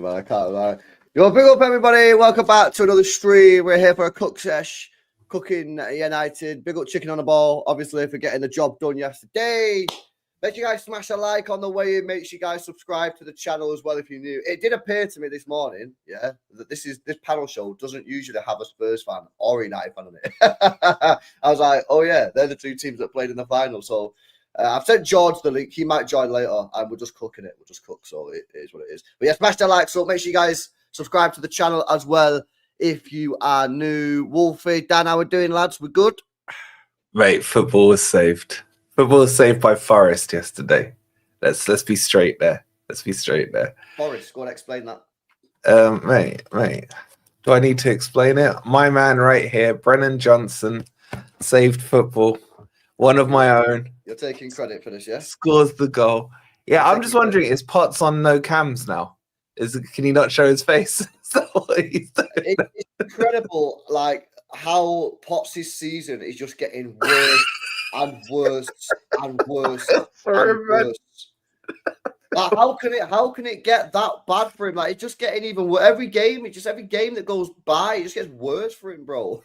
Man, I can't lie. Yo, big up everybody. Welcome back to another stream. We're here for a cook sesh. Cooking United. Big up Chicken on the Ball. Obviously, for getting the job done yesterday. Make sure you guys smash a like on the way in. Make sure you guys subscribe to the channel as well if you're new. It did appear to me this morning, that this panel show doesn't usually have a Spurs fan or a United fan on it. I was like, oh yeah, they're the two teams that played in the final. So I've sent George the link. He might join later, and we're just cooking it. We'll just cook, so it is what it is. But yeah, smash the like. So make sure you guys subscribe to the channel as well if you are new. Wolfie, Dan, how we doing, lads? We good? Mate, football was saved. Football was saved by Forest yesterday. Let's be straight there. Forest, go and explain that. Mate. Do I need to explain it? My man right here, Brennan Johnson, saved football. One of my own. You're taking credit for this, yeah? Scores the goal. Yeah, I'm just wondering, is Potts on no cams now? Can he not show his face? Is that what he's doing? It's incredible, like, how Potts' season is just getting worse and worse and worse and worse. Like, how can it get that bad for him? Like, it's just getting even worse. Every game that goes by, it just gets worse for him, bro.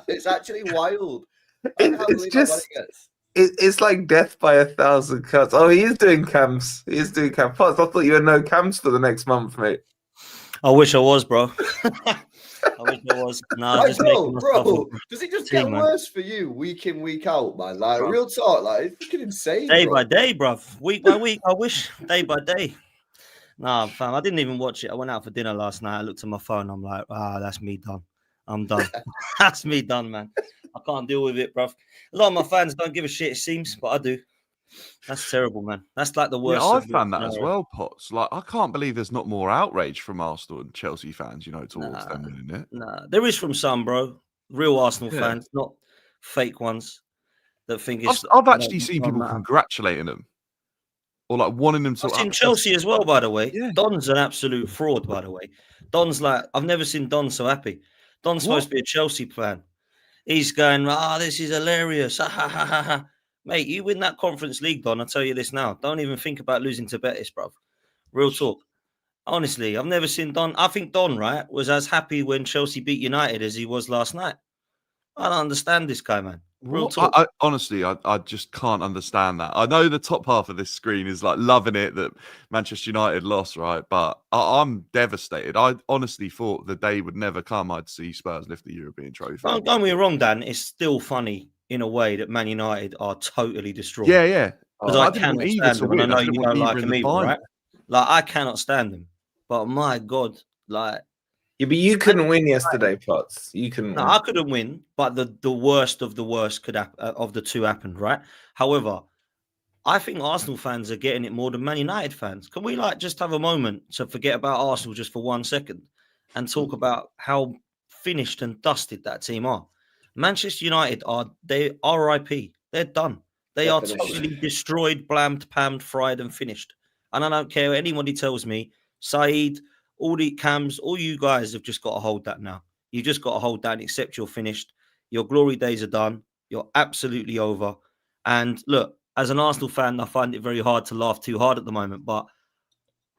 It's actually wild. It's like death by 1,000 cuts. Oh, he is doing cams. Potts, I thought you had no cams for the next month, mate. I wish I was, bro. I wish I was. Nah, like, bro, does it just get worse for you week in, week out, man? Like, bro. Real talk, like, it's fucking insane. Day by day, bro. Week by week, I wish. Day by day. Nah, fam, I didn't even watch it. I went out for dinner last night. I looked at my phone. I'm like, that's me done. I'm done. That's me done, man. I can't deal with it, bro. A lot of my fans don't give a shit, it seems, but I do. That's terrible, man. That's like the worst. Yeah, I found that as well, Potts. Like, I can't believe there's not more outrage from Arsenal and Chelsea fans, towards them winning it. Nah, there is from some, bro. Real Arsenal fans, not fake ones that think it's... I've actually seen people congratulating them. Or, like, wanting them to... I've seen Chelsea as well, by the way. Yeah. Don's an absolute fraud, by the way. Don's like... I've never seen Don so happy. Don's supposed to be a Chelsea fan. He's going, this is hilarious. Ha, ha, ha, ha, ha. Mate, you win that Conference League, Don. I'll tell you this now. Don't even think about losing to Betis, bruv. Real talk. Honestly, I've never seen Don. I think Don, right, was as happy when Chelsea beat United as he was last night. I don't understand this guy, man. Real talk. I just can't understand that. I know the top half of this screen is like loving it that Manchester United lost, right? But I'm devastated. I honestly thought the day would never come I'd see Spurs lift the European trophy. Don't get me wrong, Dan. It's still funny in a way that Man United are totally destroyed. Yeah. Because I cannot stand them, and I know you don't like them either, right? Like, I cannot stand them. But my God, like... Yeah, but you couldn't win yesterday, Potts. You couldn't. No, I couldn't win, but the worst of the worst could of the two happened, right? However, I think Arsenal fans are getting it more than Man United fans. Can we just have a moment to forget about Arsenal just for 1 second and talk about how finished and dusted that team are? Manchester United they RIP. They're done. They are totally destroyed, blammed, pammed, fried, and finished. And I don't care what anybody tells me. Saeed, all the cams, all you guys have just got to hold that now. You just got to hold that and accept you're finished. Your glory days are done. You're absolutely over. And look, as an Arsenal fan, I find it very hard to laugh too hard at the moment, but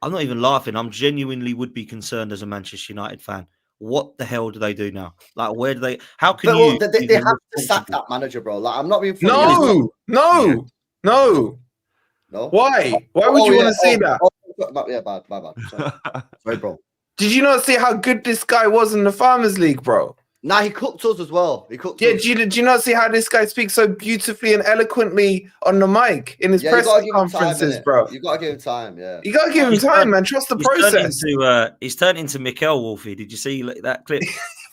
I'm not even laughing. I'm genuinely would be concerned as a Manchester United fan. What the hell do they do now? Like, where do they? How can you? They have to sack that manager, bro. Like, I'm not being funny. No. Why? Why would you want to see that? Yeah, bad. Sorry, bro. Did you not see how good this guy was in the Farmers League, bro? Nah, he cooked us as well. He cooked us. Did you not see how this guy speaks so beautifully and eloquently on the mic in his press conferences, bro? You gotta give him time, yeah. You gotta give him time, man. Trust the process. He's turned into Mikel Wolfie. Did you see that clip?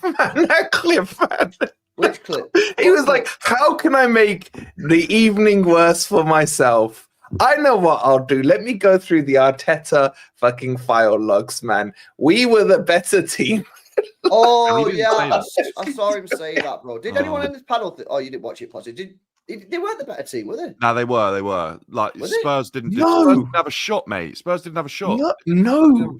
Man, that clip, man. Which clip? He was like, how can I make the evening worse for myself? I know what I'll do. Let me go through the Arteta fucking file logs, man. We were the better team. Oh, yeah. I saw him say that, bro. Did anyone in this panel think, you didn't watch it, possibly? They weren't the better team, were they? No, they were. Like, Spurs didn't have a shot, mate. Spurs didn't have a shot. No.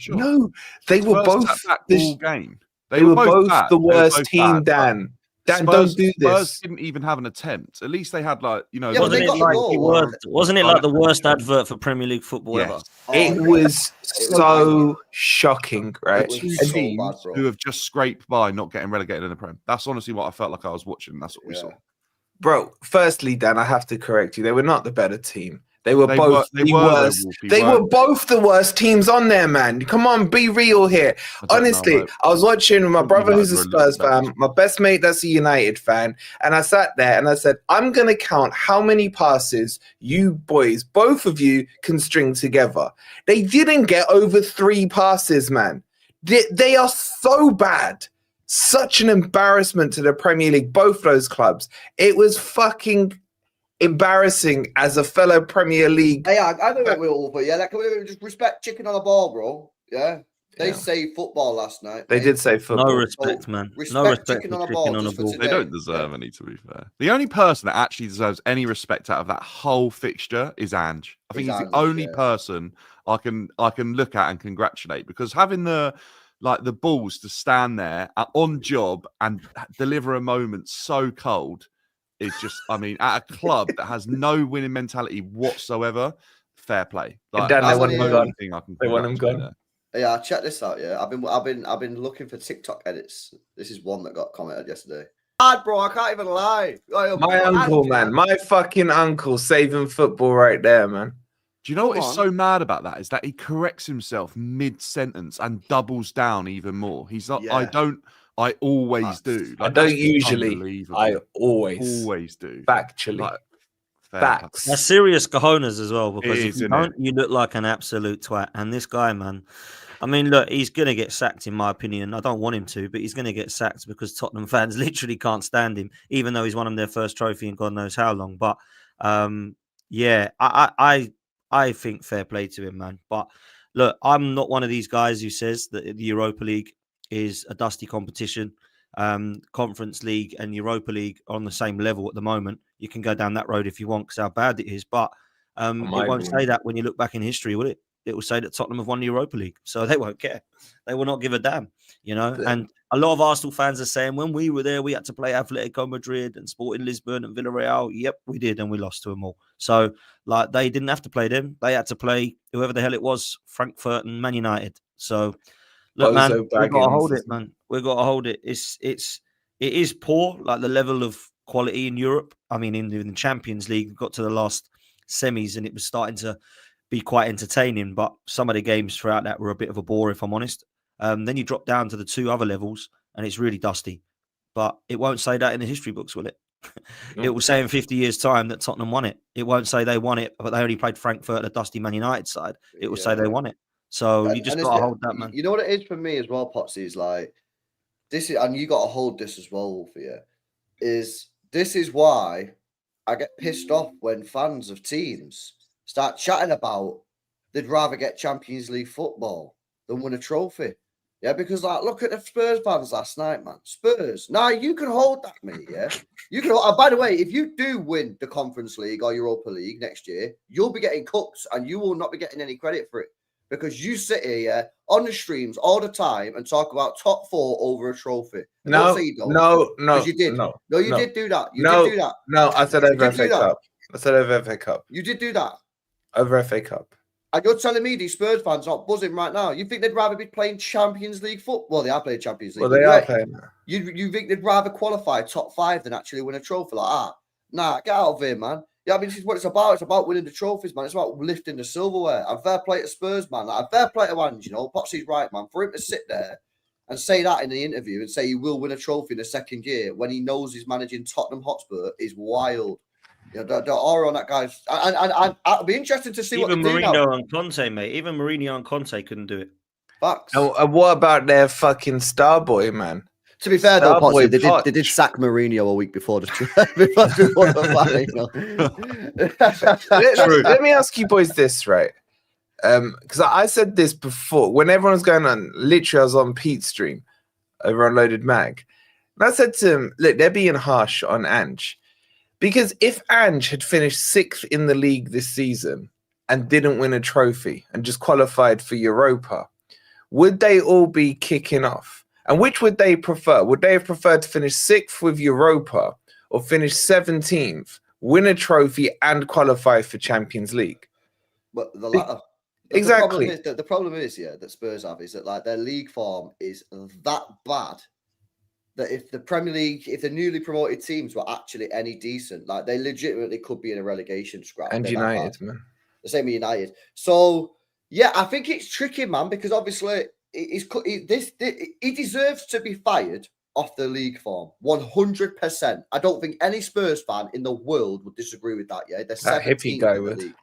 They were both that game. They were both the worst team, Dan. Dan, Spurs, don't do Spurs this. didn't even have an attempt. At least they had like Yeah, but they got the goal. Wasn't it like the worst advert for Premier League football ever? Yes. It was so shocking, right? It was Two so teams bad, bro. who have just scraped by not getting relegated in the Prem. That's honestly what I felt like I was watching. That's what we saw. Bro, firstly, Dan, I have to correct you. They were not the better team. They were They both were the worst. They were both the worst teams on there, man. Come on, be real here. Honestly, I was watching with my brother who's a Spurs fan, my best mate that's a United fan, and I sat there and I said, I'm going to count how many passes you boys, both of you, can string together. They didn't get over 3 passes, man. They are so bad. Such an embarrassment to the Premier League, both those clubs. It was fucking embarrassing as a fellow Premier League. Hey, I know it will, but yeah, can we just respect chicken on a ball, bro? Yeah. They saved football last night. They did say football. No respect, man. No respect chicken on a ball. They don't deserve any, to be fair. The only person that actually deserves any respect out of that whole fixture is Ange. I think he's the only person I can look at and congratulate, because having the balls to stand there on job and deliver a moment so cold is just, I mean, at a club that has no winning mentality whatsoever, fair play. Like, Dan, they want him gone. They want him gone. Yeah, check this out. Yeah, I've been looking for TikTok edits. This is one that got commented yesterday. Bad, bro. I can't even lie. My uncle, man, my fucking uncle saving football right there, man. Do you know what is so mad about that? Is that he corrects himself mid-sentence and doubles down even more. He's like, I always do. I don't usually. I always do. Factually. Facts. That's serious cojones as well, because if you don't, you look like an absolute twat. And this guy, man, I mean, look, he's going to get sacked, in my opinion. I don't want him to, but he's going to get sacked because Tottenham fans literally can't stand him, even though he's won them their first trophy in God knows how long. But yeah, I think fair play to him, man. But look, I'm not one of these guys who says that the Europa League is a dusty competition. Conference League and Europa League are on the same level at the moment. You can go down that road if you want, because how bad it is. But it won't say that when you look back in history, will it? It will say that Tottenham have won the Europa League. So they won't care. They will not give a damn, you know. And a lot of Arsenal fans are saying, when we were there, we had to play Atletico Madrid and Sporting Lisbon and Villarreal. Yep, we did, and we lost to them all. So, like, they didn't have to play them. They had to play whoever the hell it was, Frankfurt and Man United. So, look, man, we've got to hold it, man. We've got to hold it. It is poor, like the level of quality in Europe. I mean, in the Champions League, we got to the last semis and it was starting to be quite entertaining, but some of the games throughout that were a bit of a bore, if I'm honest. Then you drop down to the 2 other levels and it's really dusty. But it won't say that in the history books, will it? It will say in 50 years' time that Tottenham won it. It won't say they won it, but they only played Frankfurt, a dusty Man United side. It will say they won it. So you just got to hold that, man. You know what it is for me as well, Potsy, is like, this is, and you got to hold this as well, for you, this is why I get pissed off when fans of teams start chatting about they'd rather get Champions League football than win a trophy. Yeah, because, like, look at the Spurs fans last night, man. Spurs. Now, you can hold that, mate, yeah? You can. By the way, if you do win the Conference League or Europa League next year, you'll be getting cooked and you will not be getting any credit for it. Because you sit here on the streams all the time and talk about top 4 over a trophy. No, you did. No, you did do that. You did do that. No, I said over FA Cup. I said over FA Cup. You did do that. Over FA Cup. And you're telling me these Spurs fans aren't buzzing right now. You think they'd rather be playing Champions League football? Well, they are playing Champions League. Well, they are playing. You think they'd rather qualify top 5 than actually win a trophy like that? Nah, get out of here, man. Yeah, I mean, this is what it's about. It's about winning the trophies, man. It's about lifting the silverware. And fair play to Spurs, man. Like, fair play to Ange, you know. Potsy's right, man. For him to sit there and say that in the interview and say he will win a trophy in the second year when he knows he's managing Tottenham Hotspur is wild. You know, the aura on that guy's... And it'll be interesting to see what they do now. Even Mourinho and Conte, mate. Even Mourinho and Conte couldn't do it. Facts. And what about their fucking star boy, man? To be fair, though, Potsy, they did sack Mourinho a week before the Let me ask you boys this, right? Because I said this before when everyone was going on. Literally, I was on Pete's stream over on Loaded Mag, and I said to him, "Look, they're being harsh on Ange because if Ange had finished 6th in the league this season and didn't win a trophy and just qualified for Europa, would they all be kicking off?" And which would they prefer? Would they have preferred to finish 6th with Europa or finish 17th, win a trophy and qualify for Champions League? But the latter. Exactly. The problem is, yeah, that Spurs have is that like their league form is that bad that if the Premier League, if the newly promoted teams were actually any decent, like they legitimately could be in a relegation scrap. And United, man. The same with United. So yeah, I think it's tricky, man, because obviously he deserves to be fired off the league form 100%. I don't think any Spurs fan in the world would disagree with that. Yeah, they're 17th in the league.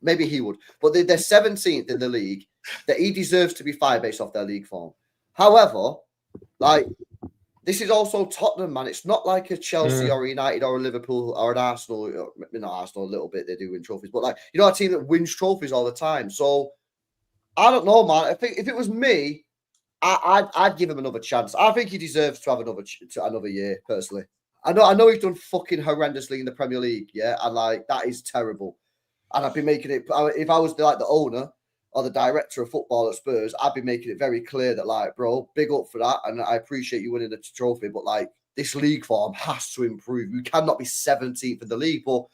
Maybe he would, but they're 17th in the league. That he deserves to be fired based off their league form. However, like this is also Tottenham, man. It's not like a Chelsea or a United or a Liverpool or an Arsenal. Not Arsenal a little bit. They do win trophies, but like a team that wins trophies all the time. So I don't know, man. I think if it was me, I'd give him another chance. I think he deserves to have another year. Personally, I know he's done fucking horrendously in the Premier League. Yeah, and like that is terrible. And I'd be making it, if I was like the owner or the director of football at Spurs, I'd be making it very clear that, like, bro, big up for that. And I appreciate you winning the trophy, but like this league form has to improve. You cannot be 17th in the league. But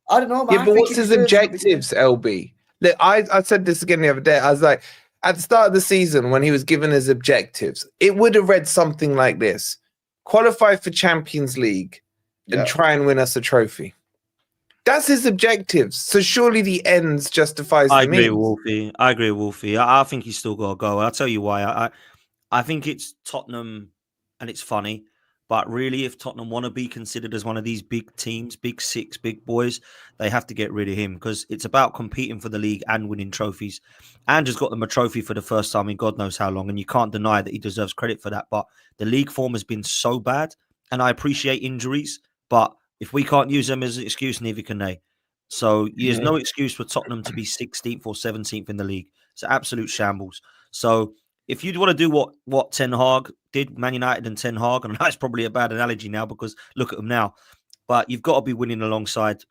I don't know, man. Yeah, but what's his objectives, LB? Look, I said this again the other day. I was like, at the start of the season, when he was given his objectives, it would have read something like this: qualify for Champions League and try and win us a trophy. That's his objectives. So surely the ends justifies the means. I agree with Wolfie. I think he's still got to go. I'll tell you why. I think it's Tottenham, and it's funny. But really, if Tottenham want to be considered as one of these big teams, big six, big boys, they have to get rid of him because it's about competing for the league and winning trophies. Ange has got them a trophy for the first time in God knows how long, and you can't deny that he deserves credit for that. But the league form has been so bad, and I appreciate injuries, but if we can't use them as an excuse, neither can they. So there's no excuse for Tottenham to be 16th or 17th in the league. It's an absolute shambles. So if you'd want to do what Ten Hag did, Man United and Ten Hag, and that's probably a bad analogy now because look at them now, but you've got to be winning alongside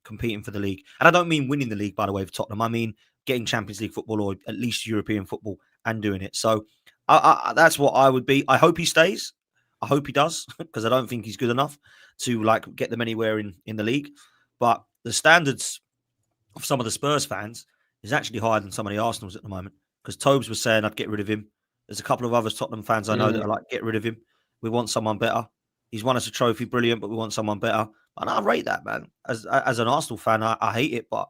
competing for the league. And I don't mean winning the league, by the way, for Tottenham. I mean getting Champions League football or at least European football and doing it. So that's what I would be. I hope he stays. I hope he does because I don't think he's good enough to like get them anywhere in the league. But the standards of some of the Spurs fans is actually higher than some of the Arsenals at the moment. Because Tobes was saying I'd get rid of him. There's a couple of other Tottenham fans I know that are like, get rid of him. We want someone better. He's won us a trophy, brilliant, but we want someone better. And I rate that, man. As an Arsenal fan, I hate it, but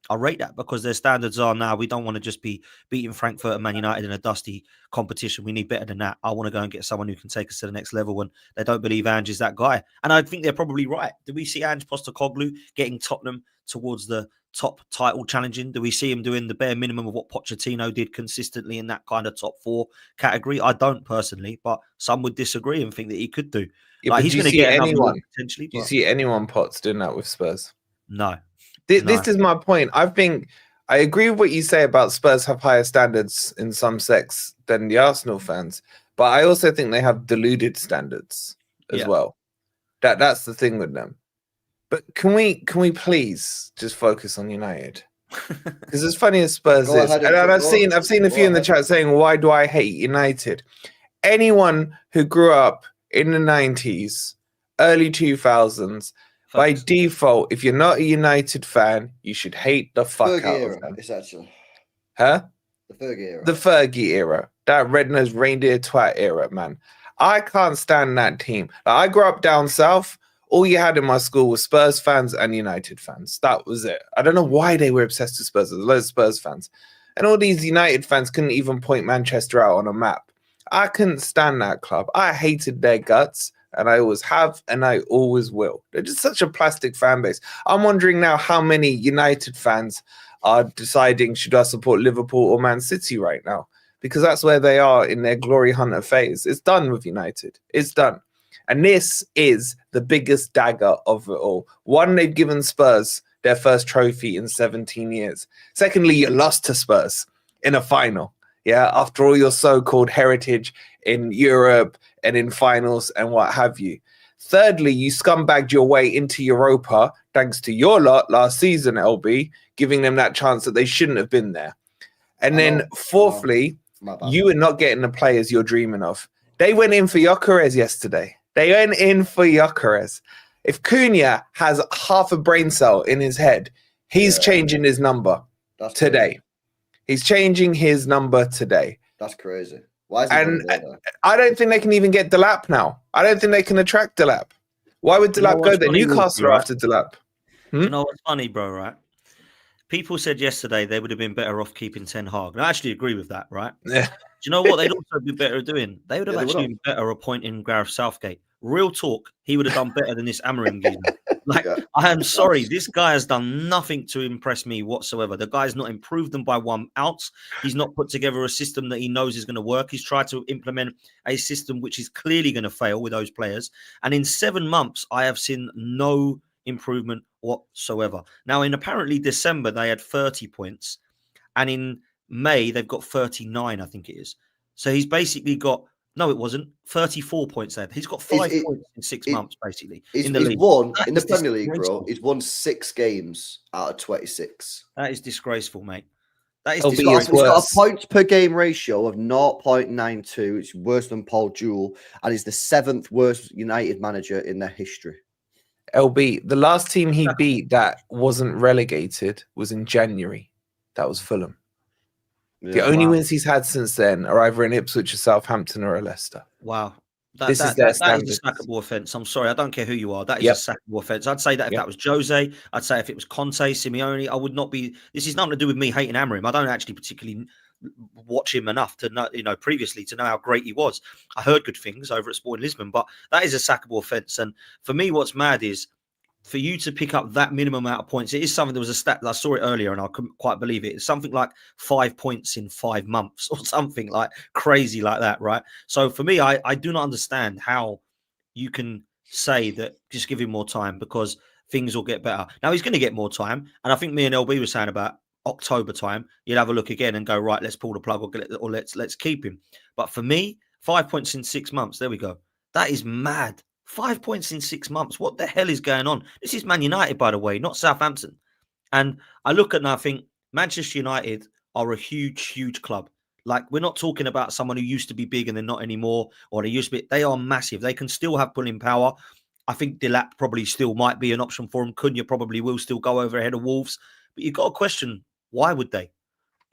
I rate that because their standards are now, we don't want to just be beating Frankfurt and Man United in a dusty competition. We need better than that. I want to go and get someone who can take us to the next level, and they don't believe Ange is that guy. And I think they're probably right. Do we see Ange Postecoglou getting Tottenham towards the top title challenging? Do we see him doing the bare minimum of what Pochettino did consistently in that kind of top four category? I don't personally, but some would disagree and think that he could do. Yeah, like, he's going to get anyone potentially. Do you see anyone Potts doing that with Spurs? No. This is my point. I think I agree with what you say about Spurs have higher standards in some sects than the Arsenal fans, but I also think they have deluded standards as well. That's the thing with them. But can we please just focus on United? Because as funny as Spurs is, and I've seen a few in the chat saying, "Why do I hate United?" Anyone who grew up in the 90s, early 2000s. By default, if you're not a United fan, you should hate the fuck out of them. It's actually. Huh? The Fergie era. The Fergie era. That red-nosed reindeer twat era, man. I can't stand that team. Like, I grew up down south. All you had in my school was Spurs fans and United fans. That was it. I don't know why they were obsessed with Spurs. There's loads of Spurs fans. And all these United fans couldn't even point Manchester out on a map. I couldn't stand that club. I hated their guts. And I always have, and I always will. They're just such a plastic fan base. I'm wondering now how many United fans are deciding, should I support Liverpool or Man City right now? Because that's where they are in their glory hunter phase. It's done with United. It's done. And this is the biggest dagger of it all. One, they've given Spurs their first trophy in 17 years. Secondly, you lost to Spurs in a final. Yeah, after all your so-called heritage in Europe and in finals and what have you. Thirdly, you scumbagged your way into Europa thanks to your lot last season, LB, giving them that chance that they shouldn't have been there. And then fourthly, you are not getting the players you're dreaming of. They went in for Gyökeres yesterday. They went in for Gyökeres. If Cunha has half a brain cell in his head, he's changing his number today. Crazy. He's changing his number today. That's crazy. Why is he going there? I don't think they can even get Delap now. I don't think they can attract Delap. Why would Delap go there? Newcastle are after Delap. Do you know what's funny, bro, right? People said yesterday they would have been better off keeping Ten Hag. And I actually agree with that, right? Yeah. Do you know what they'd also be better at doing? They would have actually been better appointing Gareth Southgate. Real talk, he would have done better than this Amorim geezer. I am sorry, this guy has done nothing to impress me whatsoever. The guy's not improved them by 1 ounce. He's not put together a system that he knows is going to work. He's tried to implement a system which is clearly going to fail with those players. And in 7 months, I have seen no improvement whatsoever. Now, in apparently December, they had 30 points. And in May, they've got 39, I think it is. So he's basically got... No, it wasn't. 34 points there. He's got 5 points in 6 months, basically. In the league. In the Premier League, bro. He's won 6 games out of 26. That is disgraceful, mate. That is disgraceful. He's got a points per game ratio of 0.92. It's worse than Paul Jewell, and he's the 7th worst United manager in their history. LB, the last team he beat that wasn't relegated was in January. That was Fulham. The only wins he's had since then are either in Ipswich or Southampton or a Leicester. Wow. This is their that is a sackable offence. I'm sorry. I don't care who you are. That is a sackable offence. I'd say that if that was Jose, I'd say if it was Conte, Simeone, I would not be... This is nothing to do with me hating Amorim. I don't actually particularly watch him enough to know, previously to know how great he was. I heard good things over at Sporting Lisbon, but that is a sackable offence. And for me, what's mad is for you to pick up that minimum amount of points, it is something. There was a stat, I saw it earlier and I couldn't quite believe it. It's something like 5 points in 5 months or something like crazy like that, right? So for me, I do not understand how you can say that just give him more time because things will get better. Now he's going to get more time. And I think me and LB were saying about October time, you'd have a look again and go, right, let's pull the plug or let's keep him. But for me, 5 points in 6 months, there we go. That is mad. 5 points in 6 months. What the hell is going on? This is Man United, by the way, not Southampton. And I look at it and I think Manchester United are a huge, huge club. Like, we're not talking about someone who used to be big and they're not anymore, or they used to be. They are massive. They can still have pulling power. I think Delap probably still might be an option for him. Cunha probably will still go over ahead of Wolves. But you've got to question, why would they?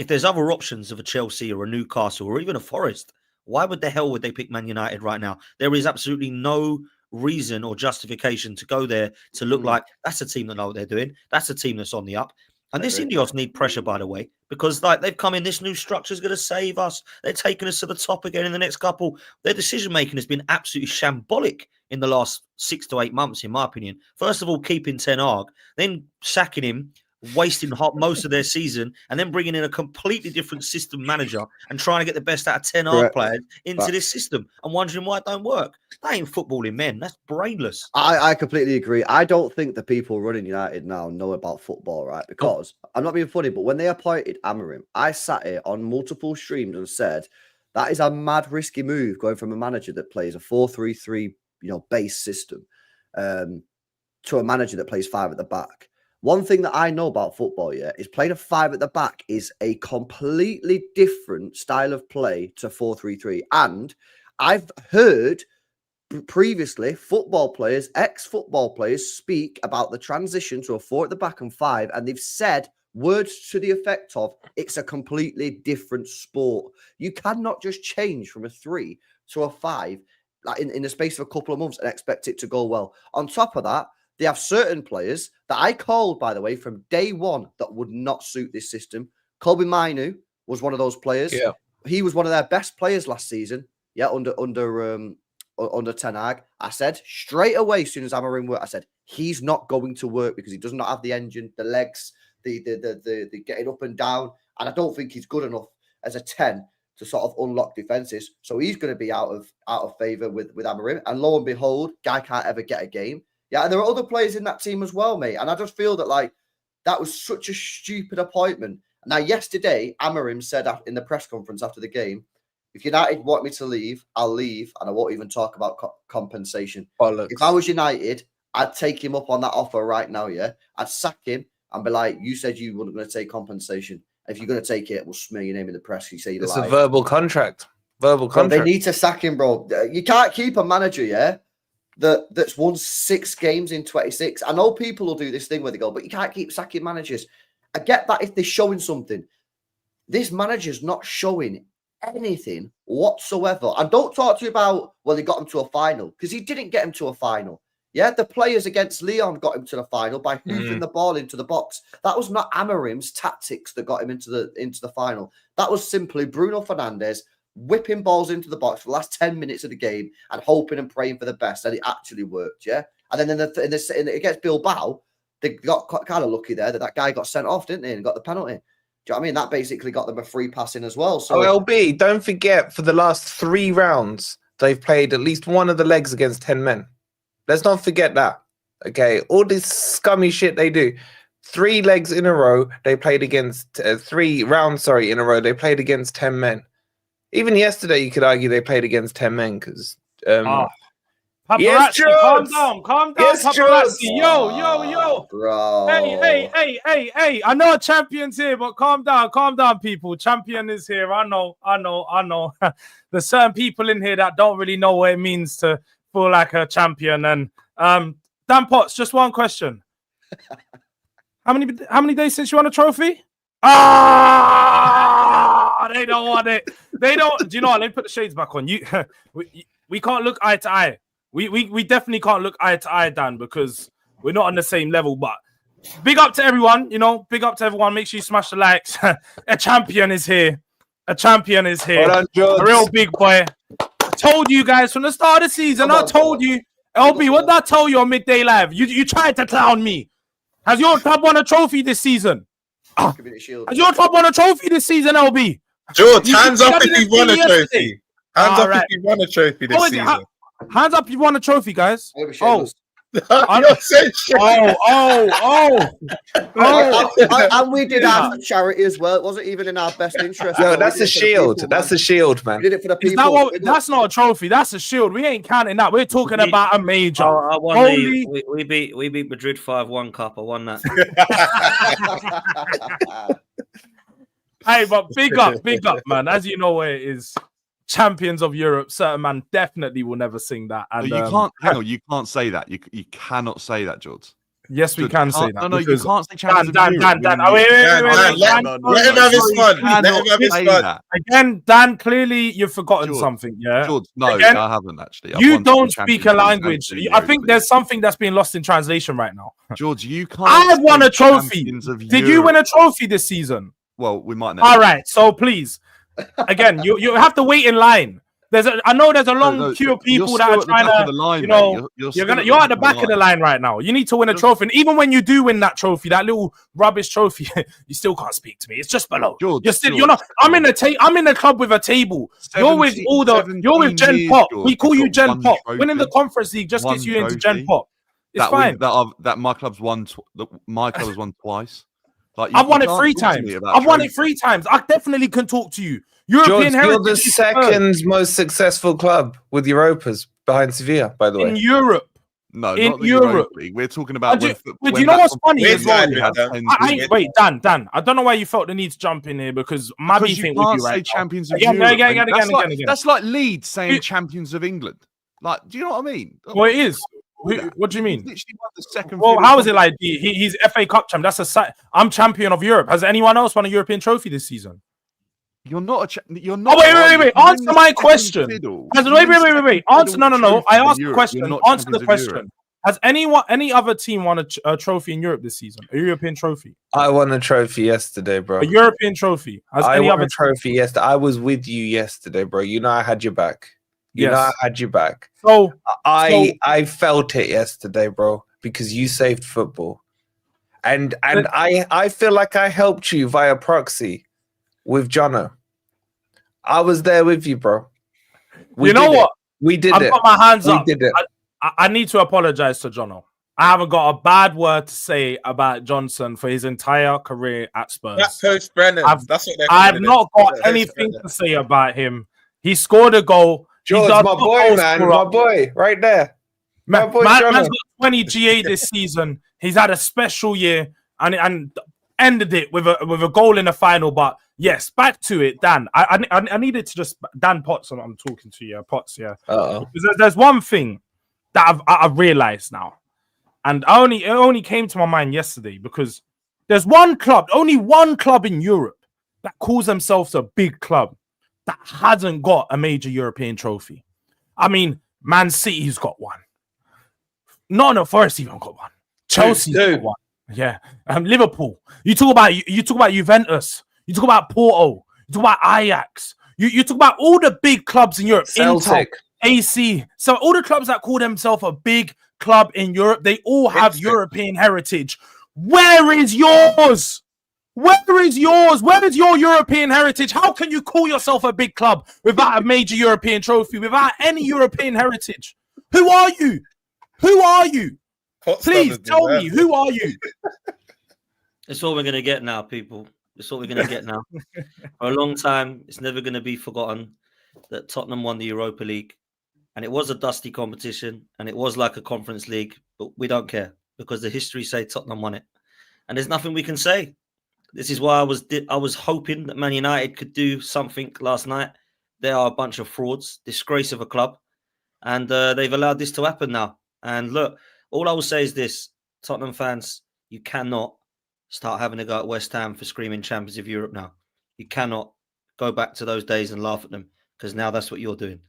If there's other options of a Chelsea or a Newcastle or even a Forest, why would the hell would they pick Man United right now? There is absolutely no reason or justification to go there to look like that's a team that know what they're doing. That's a team that's on the up. And this Indios need pressure, by the way, because like they've come in, this new structure is going to save us. They're taking us to the top again in the next couple. Their decision making has been absolutely shambolic in the last 6 to 8 months, in my opinion. First of all, keeping Ten Hag, then sacking him, wasting most of their season, and then bringing in a completely different system manager and trying to get the best out of 10 Hag players into this system and wondering why it don't work. That ain't footballing, men. That's brainless. I completely agree. I don't think the people running United now know about football, right? Because I'm not being funny, but when they appointed Amorim, I sat here on multiple streams and said that is a mad risky move going from a manager that plays a 4-3-3, base system to a manager that plays 5 at the back. One thing that I know about football, is playing a 5 at the back is a completely different style of play to 4-3-3. And I've heard previously football players, ex-football players, speak about the transition to a 4 at the back and 5, and they've said words to the effect of, it's a completely different sport. You cannot just change from a 3 to a 5 like in the space of a couple of months and expect it to go well. On top of that, they have certain players that I called, by the way, from day one that would not suit this system. Kobe Mainu was one of those players. Yeah. He was one of their best players last season. Yeah, under Ten Hag. I said straight away, as soon as Amorim worked, I said he's not going to work because he does not have the engine, the legs, the getting up and down, and I don't think he's good enough as a 10 to sort of unlock defenses. So he's going to be out of favor with Amorim. And lo and behold, guy can't ever get a game. Yeah, and there are other players in that team as well, mate. And I just feel that that was such a stupid appointment. Now, yesterday, Amorim said in the press conference after the game, if United want me to leave, I'll leave, and I won't even talk about compensation. If I was United, I'd take him up on that offer right now, yeah? I'd sack him and be like, you said you weren't going to take compensation. If you're going to take it, we'll smear your name in the press. You say you lied. It's a verbal contract. Verbal Bro, they contract. need to sack him, bro. You can't keep a manager, that's won 6 games in 26. I know people will do this thing where they go, but you can't keep sacking managers. I get that if they're showing something. This manager's not showing anything whatsoever. And don't talk to you about, well, he got him to a final, because he didn't get him to a final. Yeah, the players against Leon got him to the final by hoofing the ball into the box. That was not Amorim's tactics that got him into the final. That was simply Bruno Fernandes whipping balls into the box for the last 10 minutes of the game and hoping and praying for the best. And it actually worked, yeah? And then against Bilbao, they got kind of lucky there that guy got sent off, didn't they? And got the penalty. Do you know what I mean? That basically got them a free pass in as well. So LB, don't forget, for the last 3 rounds, they've played at least one of the legs against 10 men. Let's not forget that. Okay, all this scummy shit they do. 3 legs in a row, they played against 3 rounds, in a row, they played against 10 men. Even yesterday, you could argue they played against 10 men because. Paparazzi, Yes, calm down, Yes, paparazzi. Yo. bro. Hey. I know a champion's here, but calm down, people. Champion is here. I know. There's certain people in here that don't really know what it means to feel like a champion. And Dan Potts, just one question. How many days since you won a trophy? They don't want it. They don't. Do you know what? Let me put the shades back on. We can't look eye to eye. We definitely can't look eye to eye, Dan, because we're not on the same level. But big up to everyone. Big up to everyone. Make sure you smash the likes. A champion is here. Well done, a real big boy. I told you guys from the start of the season. I told you, LB. What did I tell you on Midday Live? You tried to clown me. Has your club won a trophy this season? Has your club won a trophy this season, LB? George, hands up if you've won a trophy. Hands up if you've won a trophy this season. Hands up if you've won a trophy, guys. Oh. You're saying shit. And we did that for charity as well. It wasn't even in our best interest. No, that's a shield. That's a shield, man. We did it for the people. That's not a trophy. That's a shield. We ain't counting that. We're talking about a major. I won we beat Madrid 5-1 cup. I won that. Hey, but big up, man. As you know where it is. Champions of Europe. Certain man definitely will never sing that. And you can't. Hang on, you can't say that. You cannot say that, George. Yes, we can say that. No, you can't say champions of Dan. Europe. Wait. Let him have his fun. Let him have his fun. Again, Dan, clearly you've forgotten something. Yeah, George, no, again, I haven't actually. You don't speak a language. I think there's something that's being lost in translation right now. George, you can't. I've won a trophy. Did you win a trophy this season? Well, we might know. All right, so please. Again, you have to wait in line. I know there's a long queue of people that are trying to, you're at the back of the line right now. You need to win a trophy, and even when you do win that trophy, that little rubbish trophy, you still can't speak to me. It's just below. George, you're not. I'm in the club with a table. You're with Gen Pop. We call you Gen Pop. Winning the Conference League just gets you into Gen Pop. It's fine. That my club's won. My club has won twice. I've won it 3 times. I've won it 3 times. I definitely can talk to you. European George, you're the heritage. second most successful club with Europas behind Sevilla, by the way. In Europe. No, in not the Europe. League. We're talking about. Do you know what's funny as well? Wait, Dan. I don't know why you felt the need to jump in here because my beefing with you right now. Champions of Again. That's like Leeds saying champions of England. Like, do you know what I mean? Well, it is. What do you mean? Literally won the second. Well, how is it like? He's FA Cup champ. I'm champion of Europe. Has anyone else won a European trophy this season? You're not. You're not. Oh, wait. Answer my question. Wait. Answer. No. I asked the question. Answer the question. Has any other team won a trophy in Europe this season? A European trophy? I won a trophy yesterday, bro. A European trophy. I won a trophy yesterday. I was with you yesterday, bro. You know I had your back. You know I had your back. So I felt it yesterday, bro, because you saved football. And I feel like I helped you via proxy with Jono. I was there with you, bro. You know what? We did it. I've got my hands up. We did it. I need to apologize to Jono. I haven't got a bad word to say about Johnson for his entire career at Spurs. That post Brennan. I have not got anything to say about him. He scored a goal. George, my boy, man. My boy, right there. Man's got 20 GA this season. He's had a special year. And ended it with a goal in the final. But yes, back to it, Dan. I needed to just Dan Potts. I'm talking to you, Potts. Yeah. Because there's one thing that I've realized now, and it only came to my mind yesterday because there's only one club in Europe that calls themselves a big club that hasn't got a major European trophy. I mean, Man City's got one. No, Forest even got one. Chelsea's got one. Yeah, Liverpool. You talk about Juventus. You talk about Porto. You talk about Ajax. You talk about all the big clubs in Europe. Celtic, Inter, AC. So all the clubs that call themselves a big club in Europe, they all have European heritage. Where is yours? Where is yours? Where is your European heritage? How can you call yourself a big club without a major European trophy, without any European heritage? Who are you? Who are you? Please tell me, who are you? It's what we're going to get now, people. It's what we're going to get now. For a long time, it's never going to be forgotten that Tottenham won the Europa League. And it was a dusty competition. And it was like a Conference League. But we don't care because the history say Tottenham won it. And there's nothing we can say. This is why I was hoping that Man United could do something last night. They are a bunch of frauds, disgrace of a club. And they've allowed this to happen now. And look, all I will say is this, Tottenham fans, you cannot start having a go at West Ham for screaming champions of Europe now. You cannot go back to those days and laugh at them because now that's what you're doing.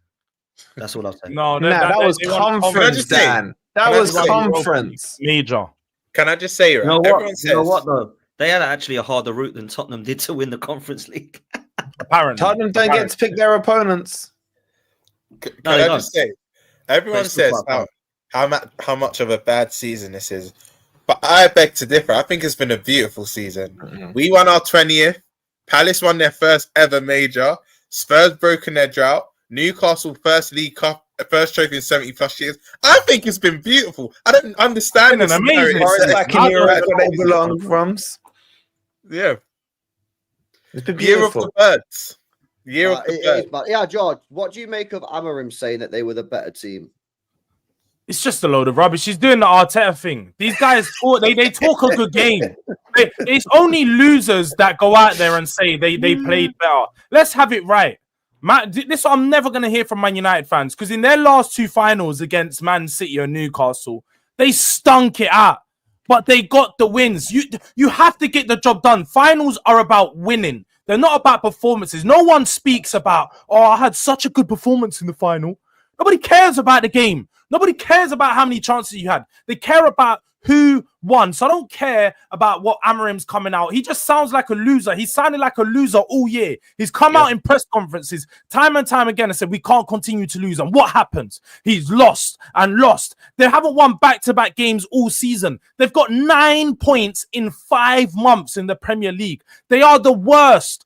That's all I'll say. That was conference, Dan. That was conference. Major. Can I just say, You know what, though? They had actually a harder route than Tottenham did to win the Conference League. Apparently. Tottenham don't get to pick their opponents. Can I just say, everyone says how much of a bad season this is. But I beg to differ. I think it's been a beautiful season. Mm-hmm. We won our 20th. Palace won their first ever major. Spurs broken their drought. Newcastle first League Cup, first trophy in 70 plus years. I think it's been beautiful. I don't understand this. Amazing. Back in Europe where they belong from. Yeah. It's been beautiful. Year of the birds. Year of the birds. But yeah, George, what do you make of Amorim saying that they were the better team? It's just a load of rubbish. He's doing the Arteta thing. These guys talk, they talk a good game. It's only losers that go out there and say they played better. Let's have it right. This I'm never going to hear from Man United fans because in their last two finals against Man City or Newcastle, they stunk it out. But they got the wins. You have to get the job done. Finals are about winning. They're not about performances. No one speaks about, I had such a good performance in the final. Nobody cares about the game. Nobody cares about how many chances you had. They care about who won. So I don't care about what Amorim's coming out. He just sounds like a loser. He sounded like a loser all year. He's come out in press conferences time and time again and said, we can't continue to lose. And what happens? He's lost and lost. They haven't won back-to-back games all season. They've got 9 points in 5 months in the Premier League. They are the worst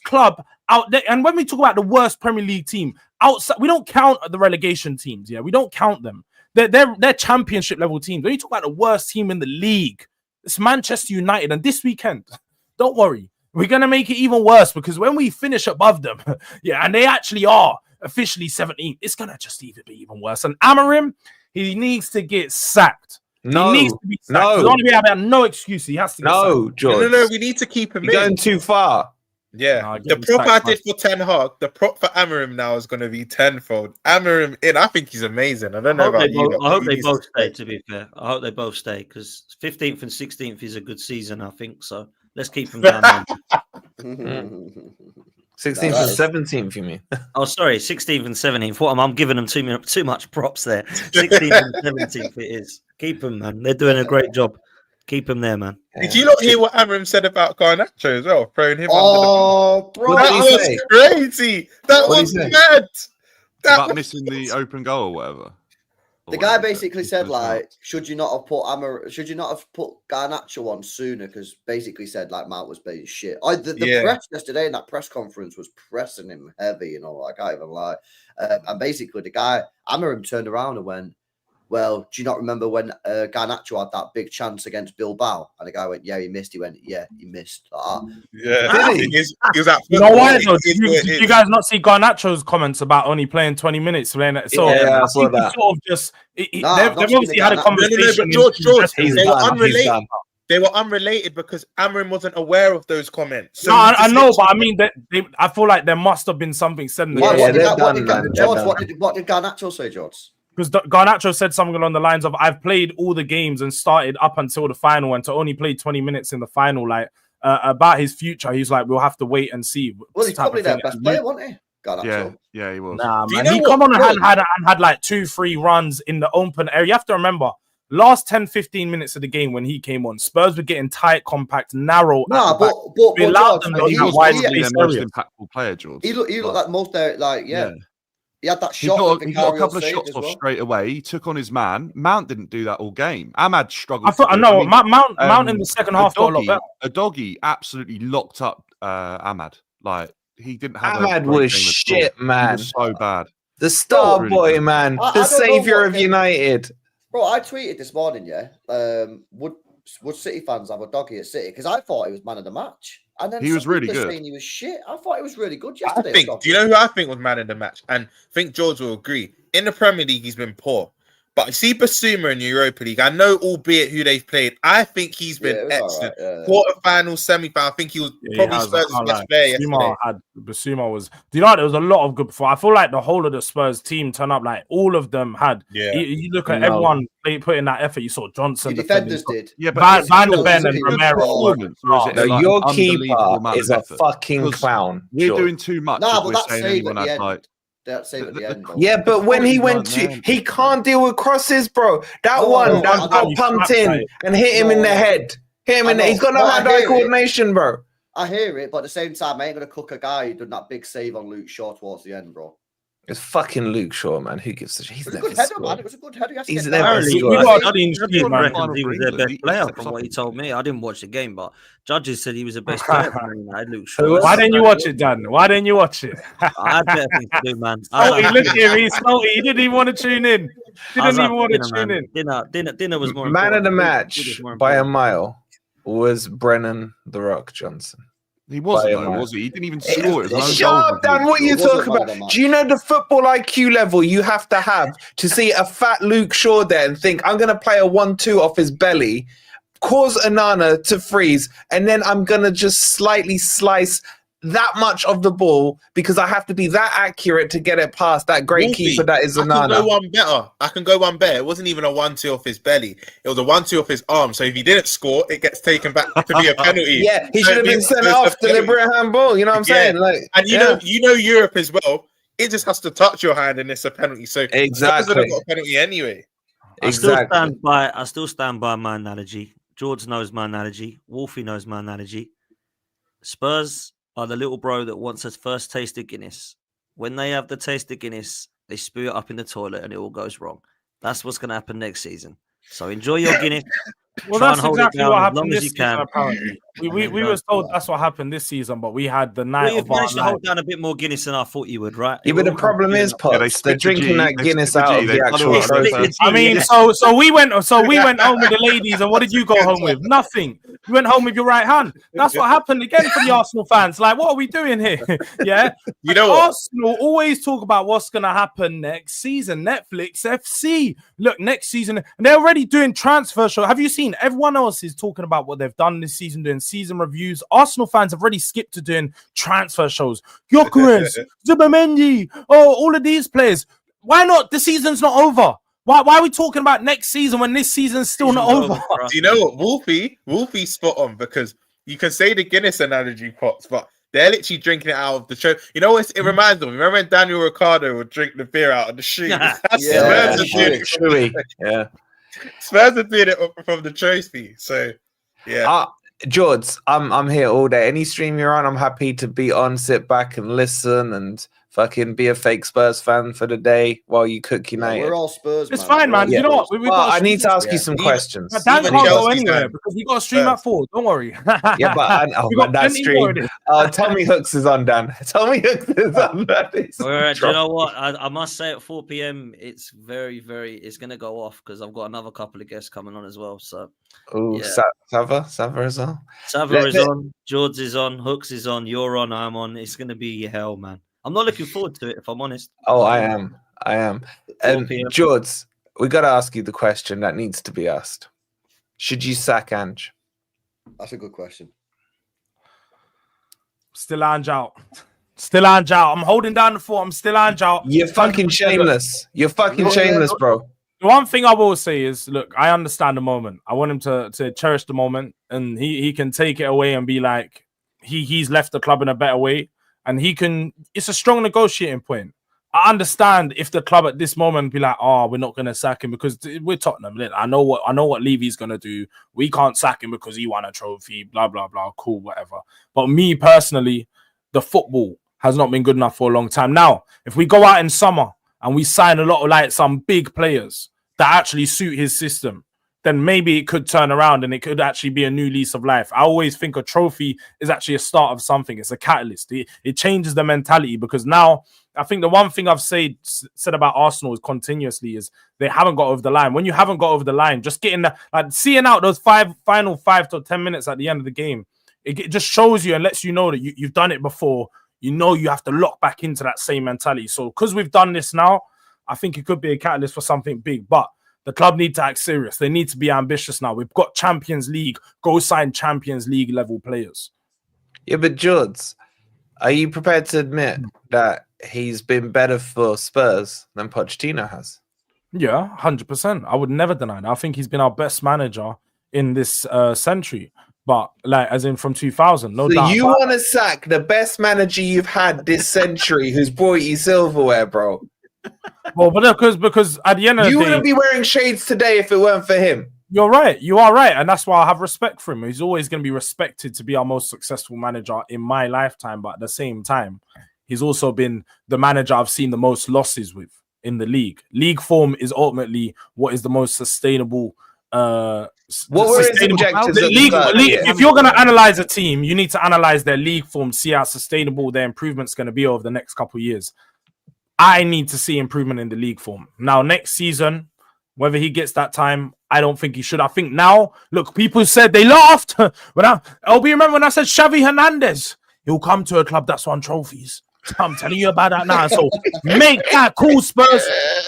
club out there. And when we talk about the worst Premier League team, outside, we don't count the relegation teams. Yeah, we don't count them. They're championship level teams. When you talk about the worst team in the league, it's Manchester United. And this weekend, don't worry, we're gonna make it even worse because when we finish above them, and they actually are officially 17th, it's gonna just be even worse. And Amorim, he needs to get sacked. No, he needs to be sacked. No excuse. He has to. George. No. We need to keep him. You're going too far. Yeah, the prop I did for Ten Hag, the prop for Amorim now is going to be tenfold. Amorim in, I think he's amazing. I don't know about you. I hope they both stay. To be fair, I hope they both stay because 15th and 16th is a good season. I think so. Let's keep them down. 16th and 17th, you mean? Oh, sorry, 16th and 17th. What I'm giving them too much props there. 16th and 17th it is. Keep them, man. They're doing a great job. Keep him there, man. Did you not hear what Amorim said about Garnacho as well? Throwing him under the... bro, that was crazy. That was mad. About missing the open goal or whatever. The guy basically said, like, should you not have put Garnacho on sooner? Because basically said, like, Mount was being shit. The press yesterday in that press conference was pressing him heavy, I can't even lie. And basically the guy, Amorim, turned around and went, well, do you not remember when Garnacho had that big chance against Bilbao? And the guy went, yeah, he missed. He went, yeah, he missed. Yeah. He was at you know why, though? Did you guys not see Garnacho's comments about only playing 20 minutes? So I saw that. Sort of just, they've obviously had a conversation. No, but George, they were unrelated. they were unrelated because Amorim wasn't aware of those comments. So No, he I just know, but I literally- mean, I feel like there must have been something said in the What, Yeah, what, did, they're what, done, did, man, they're George, done. what did Garnacho say, George? because Garnacho said something along the lines of, "I've played all the games and started up until the final, and to only play 20 minutes in the final." Like about his future, he's like, "We'll have to wait and see." Well, he's type probably of their thing. best And player, wasn't he? Garnacho. Yeah, he was. Nah, Do you man. know He what, come on bro? and had like 2-3 runs in the open area. You have to remember, last 10-15 minutes of the game when he came on, Spurs were getting tight, compact, narrow. No, at the back. but We allowed George, them but to He that was wide probably space their most area. impactful player, George. he looked like most Yeah. he had that He shot. got, that he got a Vicario couple of saved shots as off well. straight away. He took on his man. Mount didn't do that all game. Ahmad struggled. I thought I to do it. know mean, Mount in the second half got a lot better. A doggy absolutely locked up Ahmad. Like he didn't have. Ahmad a great was game at all. shit, man. He was so bad. The star Really boy, bad. man. I The don't know savior what of the- United. Bro, I tweeted this morning, would City fans have a doggy at City? Because I thought he was man of the match. And then He was some really people are good. saying he was shit. I thought he was really good I yesterday. think. Doggy. Do you know who I think was man of the match? And I think George will agree. In the Premier League, he's been poor. But you see Basuma in the Europa League. I know, albeit who they've played, I think he's been Yeah, it was excellent. all right, Quarterfinal, semi-final. I think he was probably Spurs' best player yesterday. Basuma was. Do you know what? There was a lot of good before. I feel like the whole of the Spurs team turned up. Like all of them had. Yeah. You look at No. everyone putting that effort. You saw Johnson The defending. defenders did. Yeah, Van is der it Ven a and good Romero. performance, or is it No, like your an unbelievable keeper amount is of a effort? fucking Because clown. We're George. doing too much. Nah, if but we're that saying save anyone at the had end. like. That save at the end. Though. Yeah, but when he went to, man. he can't deal with crosses, bro. That No, one no, that I got don't. pumped He's in trapped, and hit him No, in the no. head. Hit him I in the, know. he's got No, no I hand-eye hear it. coordination, bro. I hear it, but at the same time, I ain't gonna cook a guy who done that big save on Luke Shaw towards the end, bro. It's fucking Luke Shaw, man. Who gives a shit? He's It was a never good header, man. scored. It was a good header. He has to He's get never down. Apparently, scored. We got Judge Judges Steve, man. reckons he was their England. best player He from what he steps told up. me. I didn't watch the game, but judges said he was the best player from Man United. Luke Shaw. Who was- Why didn't you watch it, Dan? Why didn't you watch it? I had better things to do, man. Salty, look at him. He's salty. He didn't even want to tune in. Didn't even want to tune in. Dinner was more Man of important. the Food match was more by a important. mile was Brennan the Rock Johnson. He wasn't, By a though, mile. was he? He didn't even score. It was an own Shut goal up, with Dan. Luke What Shaw. you It wasn't talking man of the about? match. Do you know the football IQ level you have to see a fat Luke Shaw there and think, I'm going to play a 1-2 off his belly, cause Onana to freeze, and then I'm going to just slightly slice that much of the ball because I have to be that accurate to get it past that great Wolfie, keeper that is I can go Onana. one better. I can go one better. It wasn't even a 1-2 off his belly. It was a 1-2 off his arm. So if he didn't score, it gets taken back to be a penalty. Yeah, he So should have it been means sent it's a off penalty. deliberate handball. You know what I'm Yeah. saying? Like, And you know Europe as well. It just has to touch your hand and it's a penalty. So Exactly. Spurs would have got a penalty anyway. I still exactly. stand by my analogy. George knows my analogy. Wolfie knows my analogy. Spurs are the little bro that wants his first taste of Guinness. When they have the taste of Guinness, they spew it up in the toilet and it all goes wrong. That's what's going to happen next season. So enjoy your Guinness. Well, Try that's and hold it exactly down what as happened long as this you season, can. apparently. We And then was told go. that's what happened this season, but we had the night Well, you've of our managed to life. hold down a bit more Guinness than I thought you would, right? Yeah, but the problem is, Yeah, they Pots, split they're the drinking G, that they Guinness split the out G, of they the done actual all that trophy. first. I mean, so we went home with the ladies, and what did you go home with? Nothing. You went home with your right hand. That's what happened again for the Arsenal fans. Like, what are we doing here? Yeah. You know what? Arsenal always talk about what's going to happen next season. Netflix FC. Look, next season, and they're already doing transfer show. Have you seen? Everyone else is talking about what they've done this season, doing season reviews. Arsenal fans have already skipped to doing transfer shows. Gyökeres, Zubimendi, all of these players. Why not? The season's not over. Why are we talking about next season when this season's still not Season's over? for us, Do you know what? Wolfie's spot on because you can say the Guinness analogy, Pots, but they're literally drinking it out of the show. You know what it reminds me of? Remember when Daniel Ricciardo would drink the beer out of the shoe? That's Yeah, Spurs are doing it from Chewy. Yeah. Spurs are doing it from the trophy. So, yeah. George, I'm here all day. Any stream you're on, I'm happy to be on, sit back and listen and fucking be a fake Spurs fan for the day while you cook Yeah, United. we're all Spurs. It's fine, man. Yeah. You know what? We've Well, got I need to ask you Yeah. some Even- questions. Dan Even can't go Chelsea's anywhere fan. because we got to stream at 4. Don't worry. Yeah, but We got that plenty more stream. of it. Tell me Hooks is on, Dan. Tell me Hooks is on. That is Do you know what? I must say at 4 p.m. it's very, it's going to go off because I've got another couple of guests coming on as well. So Oh, Yeah. Sava as well. Sava is on, George is on, Hooks is on, you're on, I'm on. It's going to be hell, man. I'm not looking forward to it, if I'm honest. Oh, I am. 4 p.m. George, we got to ask you the question that needs to be asked. Should you sack Ange? That's a good question. Still Ange out. Still Ange out. I'm holding down the fort. I'm still Ange out. You're fucking shameless. You're fucking Yeah. shameless, bro. The one thing I will say is, look, I understand the moment. I want him to cherish the moment, and he can take it away and be like, he's left the club in a better way, and he can. It's a strong negotiating point. I understand if the club at this moment be like, oh, we're not going to sack him because we're Tottenham. I know what Levy's going to do. We can't sack him because he won a trophy. Blah blah blah. Cool, whatever. But me personally, the football has not been good enough for a long time. Now, if we go out in summer and we sign a lot of like some big players that actually suit his system, then maybe it could turn around and it could actually be a new lease of life. I always think a trophy is actually a start of something. It's a catalyst. It changes the mentality because now I think the one thing I've said about Arsenal is continuously is they haven't got over the line. When you haven't got over the line, just getting seeing out those final 5 to 10 minutes at the end of the game, it just shows you and lets you know that you've done it before. You know you have to lock back into that same mentality. So because we've done this now, I think it could be a catalyst for something big. But the club need to act serious. They need to be ambitious now. We've got Champions League. Go sign Champions League level players. Yeah, but George, are you prepared to admit that he's been better for Spurs than Pochettino has? Yeah, 100%. I would never deny that. I think he's been our best manager in this century. But like, as in from 2000, no doubt. You want to sack the best manager you've had this century, who's brought you silverware, bro? Well, but because at the end of the day, you wouldn't be wearing shades today if it weren't for him. You're right. You are right, and that's why I have respect for him. He's always going to be respected to be our most successful manager in my lifetime. But at the same time, he's also been the manager I've seen the most losses with in the league. League form is ultimately what is the most sustainable. What were his objectives? If you're going to analyze a team, you need to analyze their league form, see how sustainable their improvement's going to be over the next couple of years. I need to see improvement in the league form. Now, next season, whether he gets that time, I don't think he should. I think now, look, people said they laughed. Remember when I said Xavi Hernandez? He'll come to a club that's won trophies. I'm telling you about that now. So make that cool, Spurs.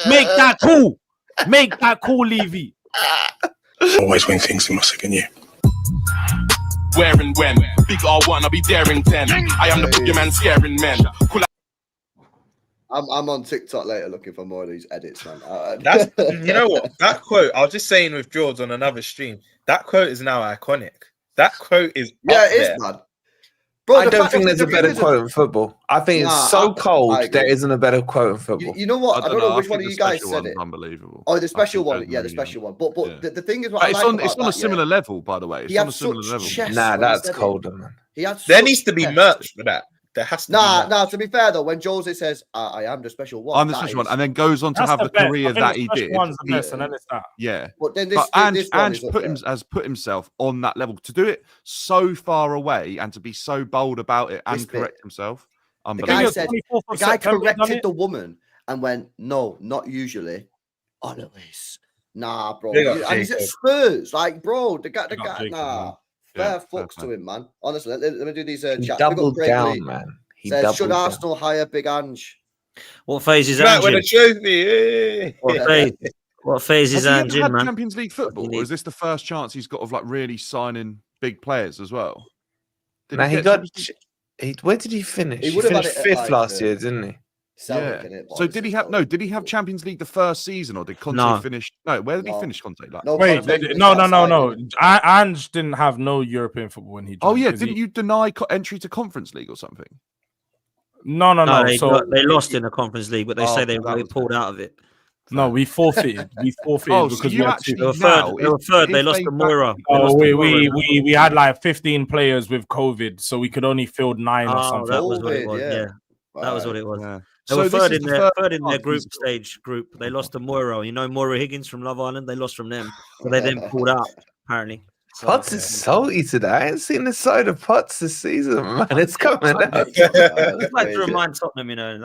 Make that cool. Make that cool, Levy. Always win things in my second year. Where and when? Big R1, I'll be daring 10. I am the boogeyman scaring men. I'm on TikTok later looking for more of these edits, man. That's, you know what? That quote, I was just saying with George on another stream, that quote is now iconic. That quote is it is, man. Bro, I don't think there's a better quote in football. I think it's so cold there isn't a better quote in football. You know what? I don't know which one of you guys said it. Unbelievable. Oh, the special one. Yeah, the special one. But the thing is, what it's on a similar level, by the way. It's on a similar level. Nah, that's colder, man. There needs to be merch for that. There has to be. Nah, to be fair though, when Jose says, I am the special one. I'm the special one, and then goes on to have the career that he did. One's the best, and then it's that. Yeah. But then Ange has put himself on that level to do it so far away and to be so bold about it and correct himself. The guy corrected the woman and went, no, not usually. Always. Nah, bro. And he's at Spurs. Like, bro, the guy, nah. Fair fucks to him, man. Honestly, let me do these chats. Doubled down, man. Says, should Arsenal hire Big Ange? What phase is Ange in? What phase is Ange in, man? Champions League football, or is this the first chance he's got of like really signing big players as well? Where did he finish? He finished fifth last year, didn't he? So did he have Champions League the first season, or did Conte finish? No, where did he finish Conte? Like, no. Ange didn't have no European football when he joined. Oh yeah, didn't you deny entry to Conference League or something? No. They lost in the Conference League, but they say they pulled out of it. No, we forfeited. Because they were third. They lost to Moira. We had like 15 players with COVID, so we could only field 9 or something. That was what it was. Yeah. That was what it was. Yeah. They were third in their group. They lost to Moira. You know Moira Higgins from Love Island? They lost from them. So they then pulled out, apparently. So, Potts is salty today. I ain't seen the side of Potts this season, man. It's coming out. I'd like to remind Tottenham,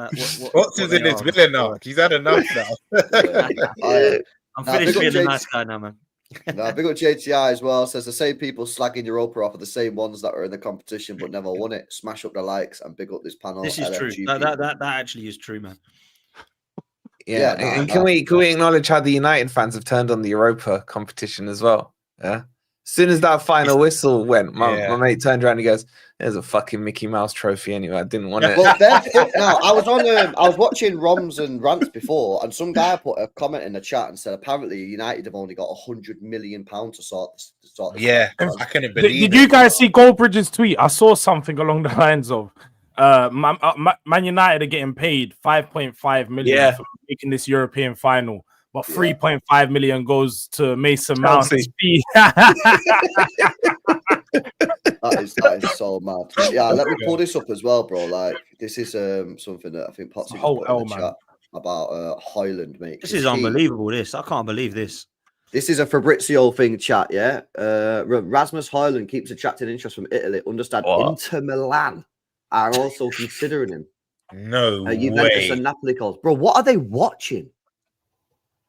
Potts is in his villain now. He's had enough now. I'm finished being a nice guy now, man. Big up JTI as well. Says the same people slagging Europa off are the same ones that are in the competition but never won it. Smash up the likes and big up this panel. This is true. That actually is true, man. Can we acknowledge how the United fans have turned on the Europa competition as well? Yeah. soon as that final whistle went, my mate turned around and he goes, "There's a fucking Mickey Mouse trophy anyway. I didn't want it." Well, now I was watching Roms and Rants before, and some guy put a comment in the chat and said apparently United have only got £100 million to sort this. Yeah, I couldn't believe it. Did you guys see Goldbridge's tweet? I saw something along the lines of Man United are getting paid 5.5 million for making this European final, but 3.5 million goes to Mason Mount's fee. That is so mad. Yeah, let me pull this up as well, bro. Like, this is something that I think Potsy put in the chat about Hoyland, mate. This is unbelievable. This, I can't believe this. This is a Fabrizio thing, chat. Yeah, Rasmus Hoyland keeps attracting interest from Italy. Understand? Inter Milan are also considering him. No Juventus way. and Napoli calls, bro. What are they watching?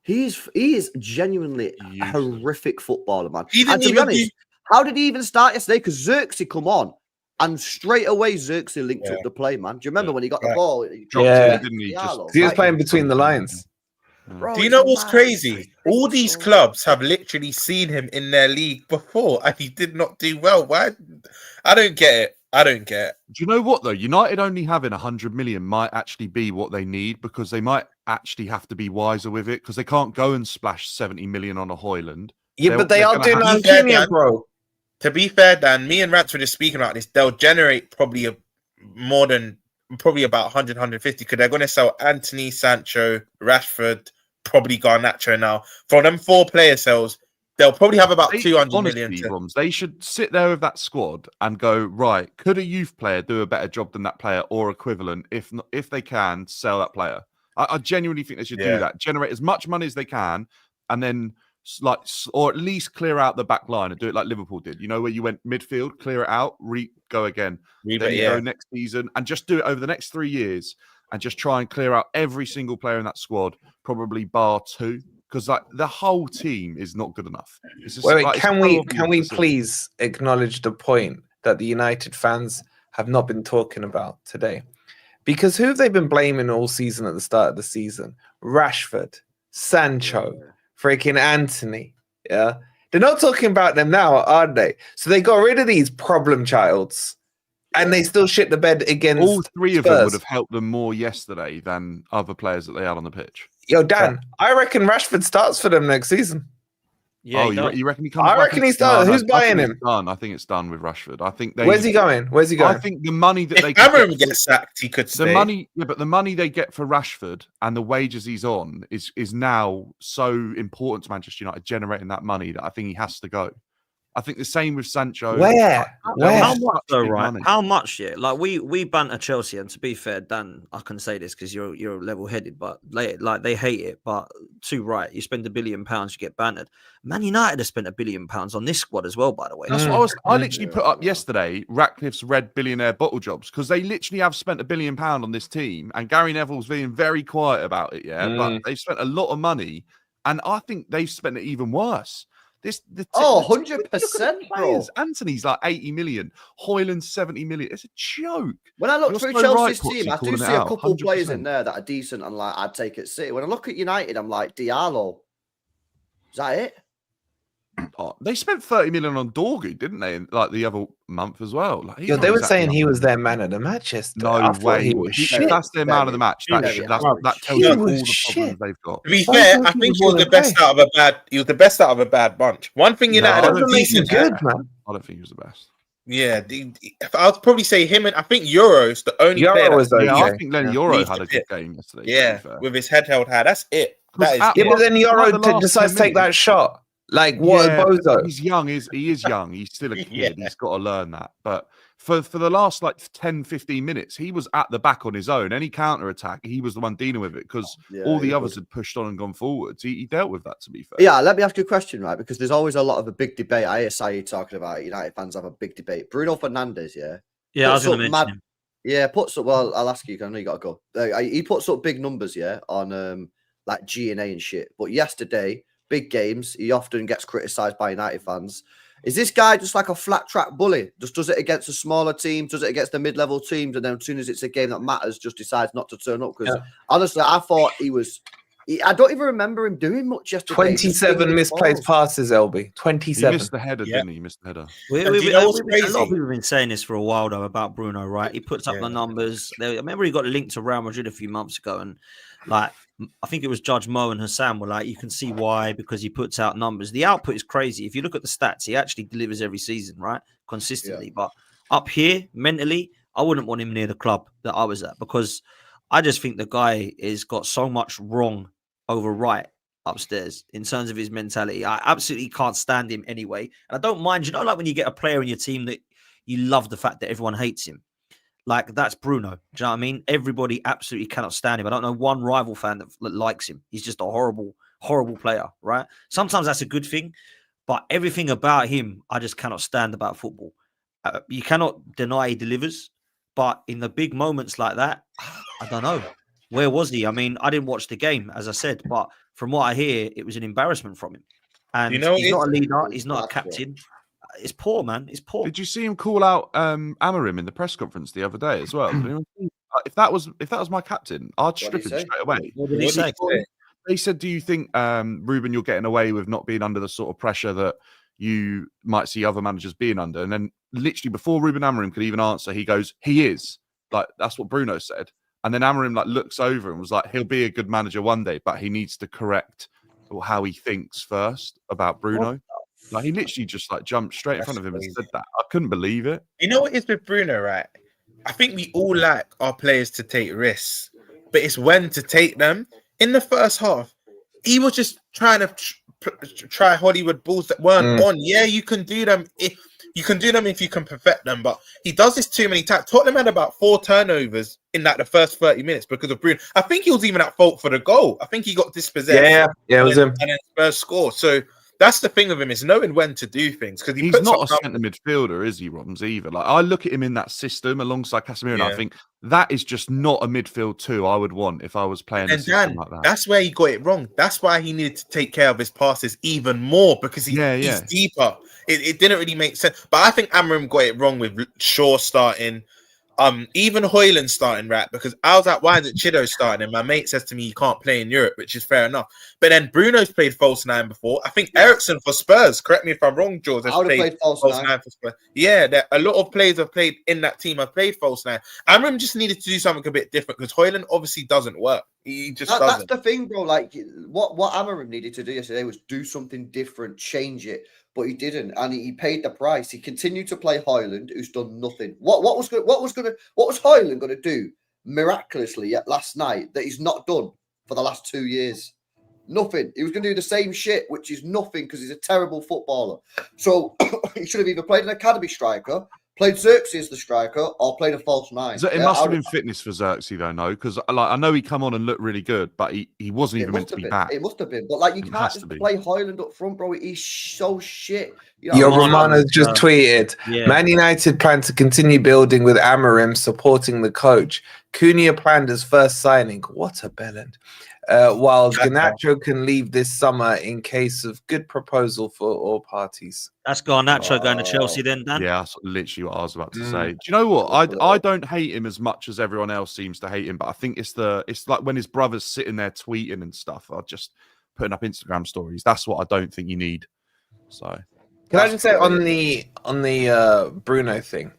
He is genuinely a horrific footballer, man. And to be honest, how did he even start yesterday? Because Xerxes come on, and straight away Xerxes linked up the play, man. Do you remember when he got the ball? He dropped it, didn't he? He was playing between the lines. Bro, do you know what's crazy? All these clubs have literally seen him in their league before, and he did not do well. Why? I don't get it. Do you know what though? United only having 100 million might actually be what they need, because they might actually have to be wiser with it, because they can't go and splash 70 million on a Hoyland. Yeah, but they are doing Antonio, bro. To be fair, Dan, me and Rats were just speaking about this. They'll generate probably about 100, 150, because they're going to sell Anthony, Sancho, Rashford, probably Garnacho now. For them 4 player sales, they'll probably have about 200 million. Roms, they should sit there with that squad and go, right, could a youth player do a better job than that player or equivalent? If they can, sell that player. I genuinely think they should do that. Generate as much money as they can, and then or at least clear out the back line and do it like Liverpool did. You know, where you went midfield, clear it out, go again. Then you go next season, and just do it over the next 3 years, and just try and clear out every single player in that squad, probably bar 2. Because like the whole team is not good enough. Wait, can we please acknowledge the point that the United fans have not been talking about today? Because who have they been blaming all season at the start of the season? Rashford, Sancho, freaking Anthony. Yeah, they're not talking about them now, are they? So they got rid of these problem childs, and they still shit the bed against all 3 of them Spurs. would have helped them more yesterday than other players that they had on the pitch. Yo, Dan, I reckon Rashford starts for them next season. Yeah, you reckon he comes? I reckon he starts. Who's buying him? I think it's done with Rashford. I think Where's he going? I think the money that they Amorim gets sacked, he could stay. But the money they get for Rashford and the wages he's on is now so important to Manchester United, generating that money, that I think he has to go. I think the same with Sancho. Where? How much though, right? How much? Yeah, like we banter Chelsea, and to be fair, Dan, I can say this because you're level-headed, but they hate it. But too right, you spend £1 billion, you get bantered. Man United have spent £1 billion on this squad as well, by the way. That's what I literally put up yesterday. Ratcliffe's red billionaire bottle jobs, because they literally have spent £1 billion on this team, and Gary Neville's being very quiet about it. Yeah, but they've spent a lot of money, and I think they've spent it even worse. 100%, bro. Anthony's like 80 million, Hoyland 70 million. It's a joke. When I look through Chelsea's team, I do see a couple 100%. players in there that are decent, and like I'd take it City. When I look at United, I'm like Diallo. Is that it? Oh, they spent 30 million on Dorgu, didn't they? Like the other month as well. Like, Yo, they were saying he was their man of the match yesterday. No way. He was shit. That's their man of the match. That tells you all the problems they've got. To be fair, I think he was the best out of a bad. He was the best out of a bad bunch. One thing United have decent good, man. I don't think he was the best. Yeah, I'll probably say him, and I think Euro's the only player. I think Lenny Euro had a good game yesterday. Yeah, with his head held high. That's it. That is yeah, but then Euro decides to take that shot. Like what a bozo. He's young, he is young. He's still a kid. He's got to learn that. But for the last like 10, 15 minutes, he was at the back on his own. Any counter attack, he was the one dealing with it, because all the others had pushed on and gone forwards. He dealt with that, to be fair. Yeah, let me ask you a question, right? Because there's always a lot of a big debate. I hear Saeed talking about it. United fans have a big debate. Bruno Fernandes, I was going to mention him. Yeah, well, I'll ask you, because I know you got to go. He puts up big numbers, on like G&A and shit. But yesterday, big games, he often gets criticised by United fans. Is this guy just like a flat track bully? Just does it against a smaller team, does it against the mid-level teams, and then as soon as it's a game that matters, just decides not to turn up? Because honestly, I thought he was I don't even remember him doing much yesterday. 27 misplaced passes, LB. He 27. missed the header, didn't he? He missed the header. And do you know what's A lot of crazy? people have been saying this for a while, though, about Bruno, right? He puts up the numbers. I remember he got linked to Real Madrid a few months ago, and like I think it was Judge Mo and Hassan were like, you can see why, because he puts out numbers. The output is crazy. If you look at the stats, he actually delivers every season, right? Consistently. Yeah. But up here, mentally, I wouldn't want him near the club that I was at, because I just think the guy has got so much wrong over right upstairs in terms of his mentality. I absolutely can't stand him anyway. And I don't mind, you know, like when you get a player in your team that you love the fact that everyone hates him. Like, that's Bruno. Do you know what I mean? Everybody absolutely cannot stand him. I don't know one rival fan that likes him. He's just a horrible, horrible player, right? Sometimes that's a good thing, but everything about him, I just cannot stand about football. You cannot deny he delivers, but in the big moments like that, I don't know. Where was he? I mean, I didn't watch the game, as I said, but from what I hear, it was an embarrassment from him. And You know, he's not a leader. He's not a captain. It's poor, man. It's poor. Did you see him call out Amorim in the press conference the other day as well? If that was my captain, I'd strip him straight away. What did he say? They said, "Do you think, Ruben, you're getting away with not being under the sort of pressure that you might see other managers being under?" And then, literally, before Ruben Amorim could even answer, he goes, "He is." Like, that's what Bruno said. And then Amorim looks over and was like, "He'll be a good manager one day, but he needs to correct how he thinks first about Bruno." Like, he literally just jumped straight in front of him and said that. I couldn't believe it. You know what is with Bruno, right? I think we all like our players to take risks, but it's when to take them. In the first half, he was just trying to try Hollywood balls that weren't on. Yeah, you can do them if you can perfect them, but he does this too many times. Tottenham had about 4 turnovers in the first 30 minutes because of Bruno. I think he was even at fault for the goal. I think he got dispossessed. Yeah, it was him. And then Spurs score. So that's the thing with him, is knowing when to do things, because he's not a centre midfielder, is he, Robins, either? Like, I look at him in that system alongside Casemiro, and I think that is just not a midfield 2 I would want if I was playing a system like that. That's where he got it wrong. That's why he needed to take care of his passes even more, because he's deeper. It didn't really make sense. But I think Amorim got it wrong with Shaw starting. Even Højlund starting, right? Because I was like, why is it Chido starting? And my mate says to me, you can't play in Europe, which is fair enough. But then Bruno's played false 9 before. I think Eriksen for Spurs, correct me if I'm wrong, George, has played false 9 for Spurs. Yeah, a lot of players have played in that team. Have played false 9. Amorim just needed to do something a bit different, because Højlund obviously doesn't work. He just doesn't. That's the thing, bro. Like, what Amorim needed to do yesterday was do something different, change it. But he didn't, and he paid the price. He continued to play Højlund, who's done nothing. What was Højlund going to do miraculously last night that he's not done for the last 2 years? Nothing. He was going to do the same shit, which is nothing, because he's a terrible footballer. So he should have either played an academy striker, played Xerxes as the striker, or played a false 9. So it must have been fitness for Xerxes, though, no? Because I know he come on and looked really good, but he wasn't even meant to be back. It must have been. But you can't just play Højlund up front, bro. He's so shit. Your Romano's just tweeted, Man United plan to continue building with Amorim supporting the coach. Cunha planned his first signing. What a bellend. While Garnacho can leave this summer in case of good proposal for all parties. That's Garnacho going to Chelsea then, Dan? Yeah, that's literally what I was about to say. Do you know what? I don't hate him as much as everyone else seems to hate him, but I think it's like when his brother's sitting there tweeting and stuff, or just putting up Instagram stories. That's what I don't think you need. So, can I just say on the Bruno thing?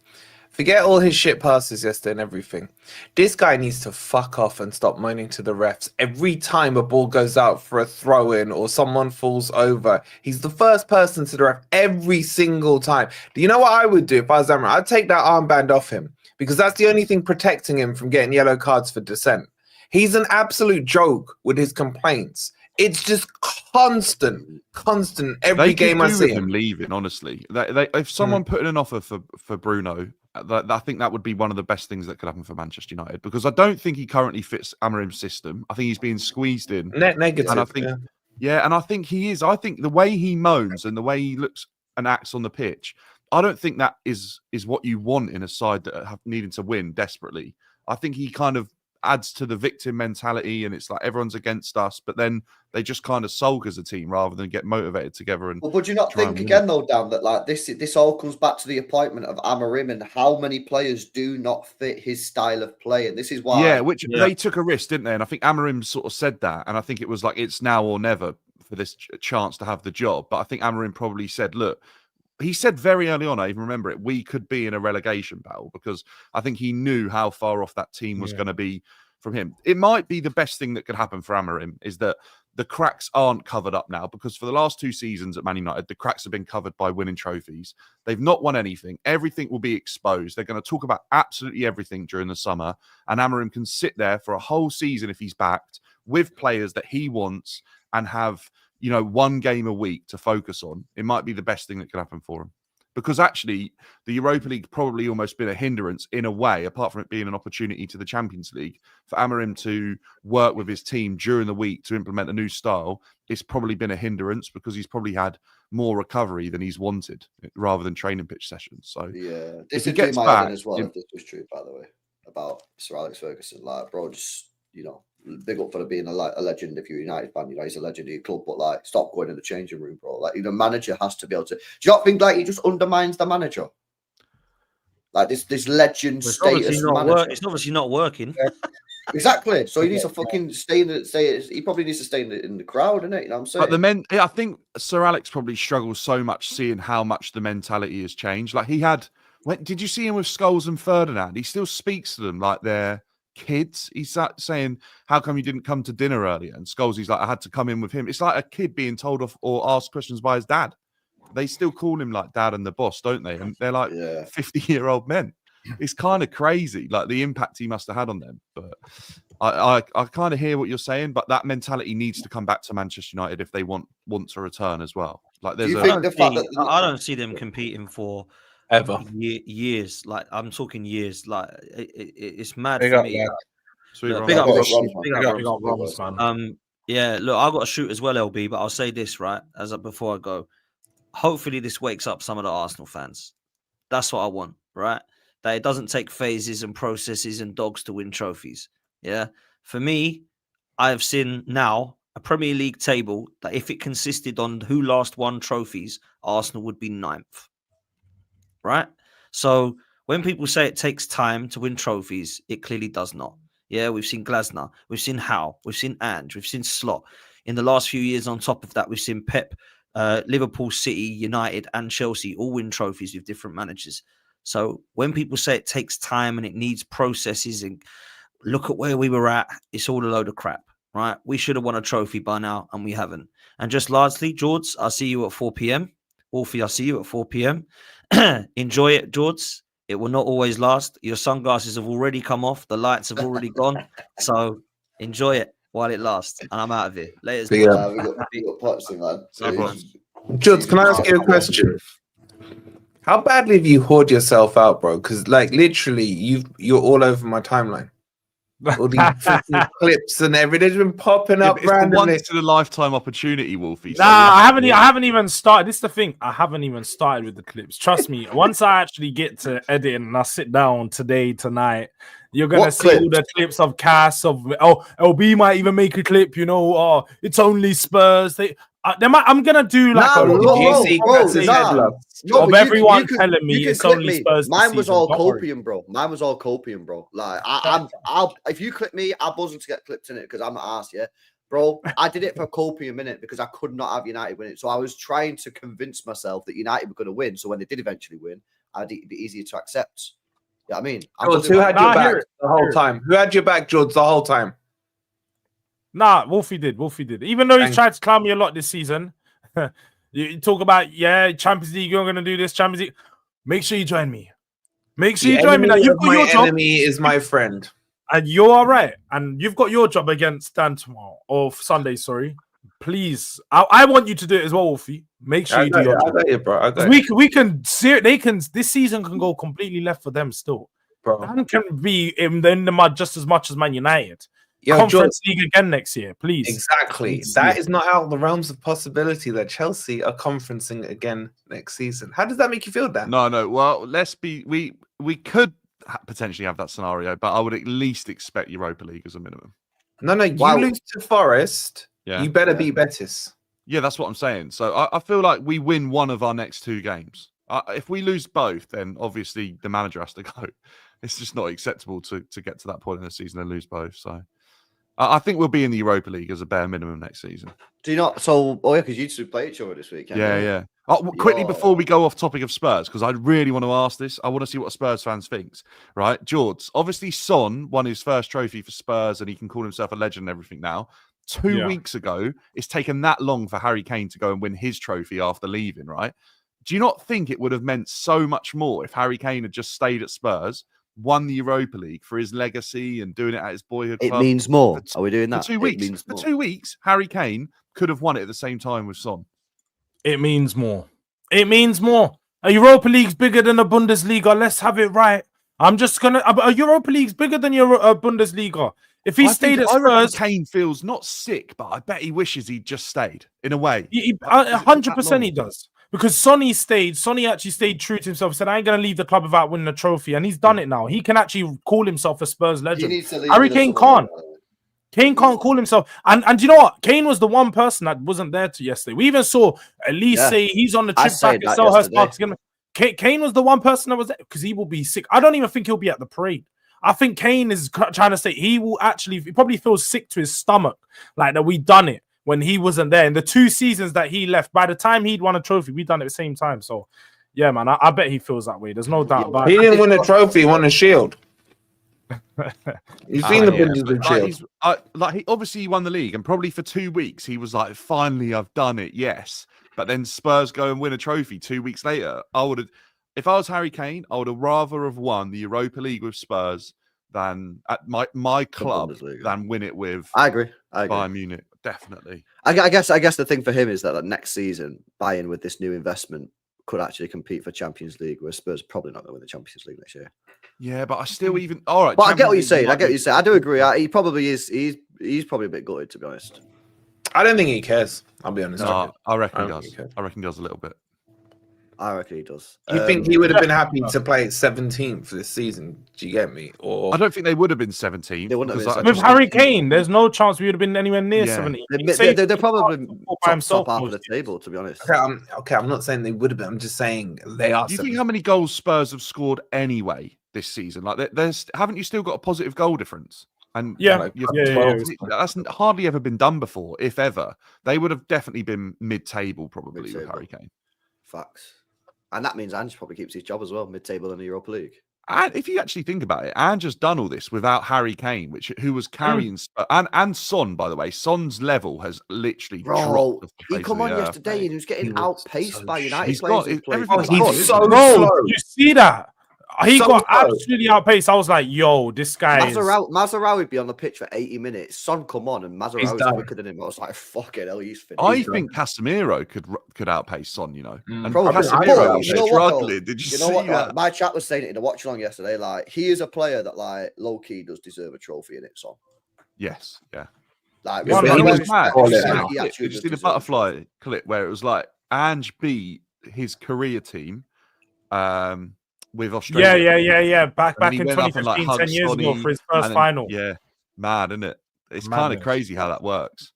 Forget all his shit passes yesterday and everything. This guy needs to fuck off and stop moaning to the refs. Every time a ball goes out for a throw-in or someone falls over, he's the first person to the ref every single time. Do you know what I would do if I was Amorim? I'd take that armband off him, because that's the only thing protecting him from getting yellow cards for dissent. He's an absolute joke with his complaints. It's just constant. Every game I see him leaving. Honestly, if someone put in an offer for Bruno, I think that would be one of the best things that could happen for Manchester United, because I don't think he currently fits Amorim's system. I think he's being squeezed in. Negative. And I think, and I think he is. I think the way he moans and the way he looks and acts on the pitch, I don't think that is what you want in a side that have needing to win desperately. I think he kind of adds to the victim mentality, and it's like everyone's against us. But then they just kind of sulk as a team rather than get motivated together. And well, would you not try think and win again it. though, Dan, that like this all comes back to the appointment of Amorim and how many players do not fit his style of play, and this is why. Yeah, which they took a risk, didn't they? And I think Amorim sort of said that, and I think it was like it's now or never for this chance to have the job. But I think Amorim probably said, look. He said very early on, I even remember it, we could be in a relegation battle, because I think he knew how far off that team was going to be from him. It might be the best thing that could happen for Amorim is that the cracks aren't covered up now, because for the last 2 seasons at Man United, the cracks have been covered by winning trophies. They've not won anything. Everything will be exposed. They're going to talk about absolutely everything during the summer, and Amorim can sit there for a whole season if he's backed with players that he wants and have, you know, 1 game a week to focus on. It might be the best thing that could happen for him. Because actually, the Europa League probably almost been a hindrance in a way, apart from it being an opportunity to the Champions League. For Amorim to work with his team during the week to implement a new style, it's probably been a hindrance because he's probably had more recovery than he's wanted rather than training pitch sessions. So Yeah, if this he would gets be my back, head as well if this was true, by the way, about Sir Alex Ferguson. Like, bro, just, you know, big up for being a legend. If you're a United fan, you know, he's a legend of your club, but like, stop going in the changing room, bro. Like, you know, manager has to be able to. Do you not think like he just undermines the manager? Like this legend status manager. It's obviously not working. Exactly. So he needs to fucking stay in the he probably needs to stay in the crowd, innit? You know what I'm saying? But I think Sir Alex probably struggles so much seeing how much the mentality has changed. Like did you see him with Scholes and Ferdinand? He still speaks to them like they're kids. He's saying, how come you didn't come to dinner earlier? And Scholes, he's like, I had to come in with him. It's like a kid being told off or asked questions by his dad. They still call him like dad and the boss, don't they? And they're like 50-year-old men. It's kind of crazy, like the impact he must have had on them. But I kind of hear what you're saying, but that mentality needs to come back to Manchester United if they want to return as well. Like there's I don't see them competing for ever years. Like I'm talking years. Like it's mad Big for up, me. man. Big up, Roms, man. Yeah, look, I got to shoot as well, LB. But I'll say this right before I go. Hopefully, this wakes up some of the Arsenal fans. That's what I want, right? That it doesn't take phases and processes and dogs to win trophies. Yeah, for me, I have seen now a Premier League table that if it consisted on who last won trophies, Arsenal would be 9th. Right? So when people say it takes time to win trophies, it clearly does not. Yeah, we've seen Glasner, we've seen Howe, we've seen Ange, we've seen Slot. In the last few years, on top of that, we've seen Pep, Liverpool, City, United, and Chelsea all win trophies with different managers. So when people say it takes time and it needs processes and look at where we were at, it's all a load of crap, right? We should have won a trophy by now, and we haven't. And just lastly, George, I'll see you at 4 p.m. Wolfie, I'll see you at 4 p.m. Enjoy it, George. It will not always last. Your sunglasses have already come off. The lights have already gone. So enjoy it while it lasts. And I'm out of here. Later. We got Potsy, man. George, can I ask you a question? How badly have you hoard yourself out, bro? Because like literally, you're all over my timeline. All these clips and everything's been popping up it's randomly. It's a once in a lifetime opportunity, Wolfie. Nah, I haven't even started. This is the thing. I haven't even started with the clips. Trust me. Once I actually get to editing and I sit down tonight, you're gonna see all the clips of Cass of LB might even make a clip. You know, it's only Spurs. I'm gonna do like of everyone telling me it's only Spurs. Mine was all copium, bro. Like I'll if you clip me, I wasn't to get clipped in it because I'm an ass, yeah, bro. I did it for copium minute because I could not have United win it. So I was trying to convince myself that United were going to win. So when they did eventually win, it'd be easier to accept. You know what I mean? Who had your back the whole time? Who had your back, George, the whole time? Nah, Wolfie did. Even though he's tried to clown me a lot this season. You talk about, Champions League, you're going to do this, Champions League. Make sure you join me. Make sure you join me. Now, you've got your job. Enemy is my friend. And you're all right. And you've got your job against Dan tomorrow. Or Sunday, sorry. Please. I want you to do it as well, Wolfie. Make sure you do your job. I got you, bro. We can see it. This season can go completely left for them still. Bro. Dan can be in the mud just as much as Man United. Conference League again next year, please. Exactly. That is not out of the realms of possibility that Chelsea are conferencing again next season. How does that make you feel, Dan? No. Well, we could potentially have that scenario, but I would at least expect Europa League as a minimum. No, you Wow. lose to Forest. Yeah. You better beat Betis. Yeah, that's what I'm saying. So I feel like we win one of our next 2 games. If we lose both, then obviously the manager has to go. It's just not acceptable to get to that point in the season and lose both. So I think we'll be in the Europa League as a bare minimum next season. Do you not? So, because you two play each other this week. Yeah. Quickly before we go off topic of Spurs, because I really want to ask this. I want to see what Spurs fans thinks. Right, George. Obviously, Son won his first trophy for Spurs, and he can call himself a legend and everything now. 2 weeks ago, it's taken that long for Harry Kane to go and win his trophy after leaving. Right? Do you not think it would have meant so much more if Harry Kane had just stayed at Spurs, won the Europa League for his legacy and doing it at his boyhood club? It means more. Are we doing that? For 2 weeks. For 2 weeks, Harry Kane could have won it at the same time with Son. It means more. It means more. A Europa League's bigger than a Bundesliga. Let's have it right. I'm just gonna. A Europa League's bigger than your Bundesliga. If he stayed at Spurs, Kane feels not sick, but I bet he wishes he'd just stayed in a way. 100% he does. Because Sonny actually stayed true to himself. Said, I ain't going to leave the club without winning a trophy. And he's done it now. He can actually call himself a Spurs legend. Harry Kane can't. Kane can't call himself. And you know what? Kane was the one person that wasn't there to yesterday. We even saw Elise say he's on the trip back at Selhurst Park. Kane was the one person that was there because he will be sick. I don't even think he'll be at the parade. I think Kane is trying to say he probably feels sick to his stomach, like that we done it when he wasn't there. In the 2 seasons that he left, by the time he'd won a trophy, we done it at the same time. So, yeah, man, I bet he feels that way. There's no doubt about it. He didn't win a trophy, he won a shield. You've seen the Bundesliga shield. He obviously won the league, and probably for 2 weeks he was like, "Finally, I've done it." Yes, but then Spurs go and win a trophy 2 weeks later. If I was Harry Kane, I would have rather have won the Europa League with Spurs than at my club than win it with. I agree. Bayern Munich, definitely. I guess the thing for him is that next season, Bayern with this new investment could actually compete for Champions League, where Spurs are probably not going to win the Champions League next year. Yeah, but I still even all right. But I get what you're saying. I do agree. He probably is. He's probably a bit gutted, to be honest. I don't think he cares. I'll be honest. No, I reckon he does. I reckon he does a little bit. I reckon he does. You think he would have been happy to play 17th this season? Do you get me? Or I don't think they would have been 17th. They wouldn't have been with Harry Kane, there's no chance we would have been anywhere near 17. They're probably top half of the table, to be honest. Okay, I'm not saying they would have been. I'm just saying they are. Do you think how many goals Spurs have scored anyway this season? Like, haven't you still got a positive goal difference? And that's hardly ever been done before, if ever. They would have definitely been mid-table probably with Harry Kane. Facts. And that means Ange probably keeps his job as well, mid-table in the Europa League. And if you actually think about it, Ange has done all this without Harry Kane, who was carrying and Son, by the way. Son's level has literally dropped. He come on yesterday and he was getting outpaced by United players. He's so slow. You see that? He got absolutely outpaced. I was like, yo, this guy Mazraoui would be on the pitch for 80 minutes. Son come on and Mazraoui was quicker than him. I was like, fucking hell, he's finished. I think Casemiro could outpace Son, you know. And probably. Casemiro was struggling. Did you see that? My chat was saying it in the watch along yesterday. Like, he is a player that, like, low-key does deserve a trophy in it, Son. Yes, yeah. Like, Did you see the butterfly clip where it was like Ange beat his career team with Australia? Yeah. Back in 2015, 10 years ago for his first final. Yeah, mad, isn't it? It's kind of crazy how that works.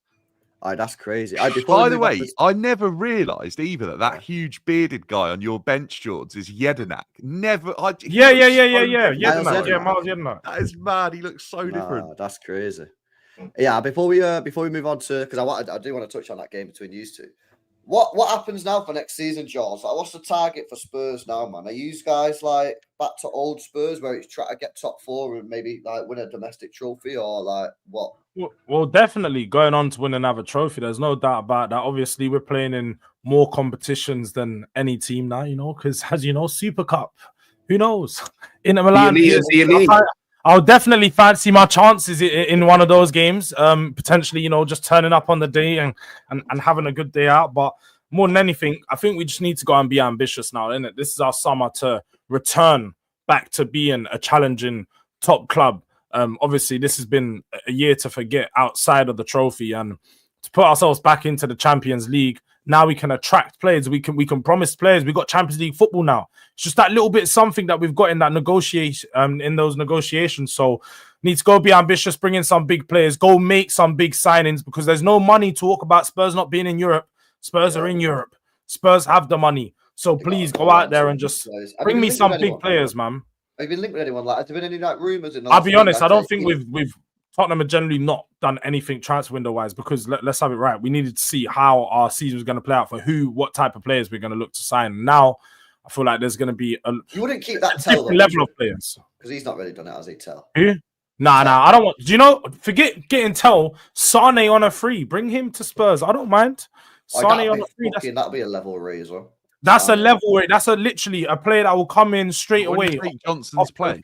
That's crazy. By the way, I never realised either that huge bearded guy on your bench, George, is Jedinak. Never. Miles Jedinak. That is mad. He looks so different. That's crazy. Yeah. Before we move on to, because I do want to touch on that game between you two. What happens now for next season, George? Like, what's the target for Spurs now, man? Are you guys like back to old Spurs where it's try to get top 4 and maybe like win a domestic trophy, or like what? Well, definitely going on to win another trophy. There's no doubt about that. Obviously, we're playing in more competitions than any team now, you know, because as you know, Super Cup, who knows? Inter Milan. I'll definitely fancy my chances in one of those games. Potentially, you know, just turning up on the day and having a good day out. But more than anything, I think we just need to go and be ambitious now, isn't it? This is our summer to return back to being a challenging top club. Obviously, this has been a year to forget outside of the trophy, and to put ourselves back into the Champions League. Now we can attract players. We can promise players. We got Champions League football now. It's just that little bit something that we've got in that negotiation, in those negotiations. So need to go be ambitious, bring in some big players, go make some big signings, because there's no money to talk about Spurs not being in Europe. Spurs are in Europe. Spurs have the money. So please go out there and just bring me some big players, man. Have you been linked with anyone? Like, has there been any like rumors? I'll be honest. I don't think we've Tottenham have generally not done anything transfer window wise, because let's have it right. We needed to see how our season was going to play out for what type of players we're going to look to sign. Now, I feel like there's going to be you wouldn't keep that different level of players, because he's not really done it, has he? Tell who? Nah. I don't want. Do you know? Forget getting Tell. Sane on a free. Bring him to Spurs. I don't mind. Sane on a free. That'll be a level rate as well. That's a level rate. That's literally a player that will come in straight away. Johnson's place.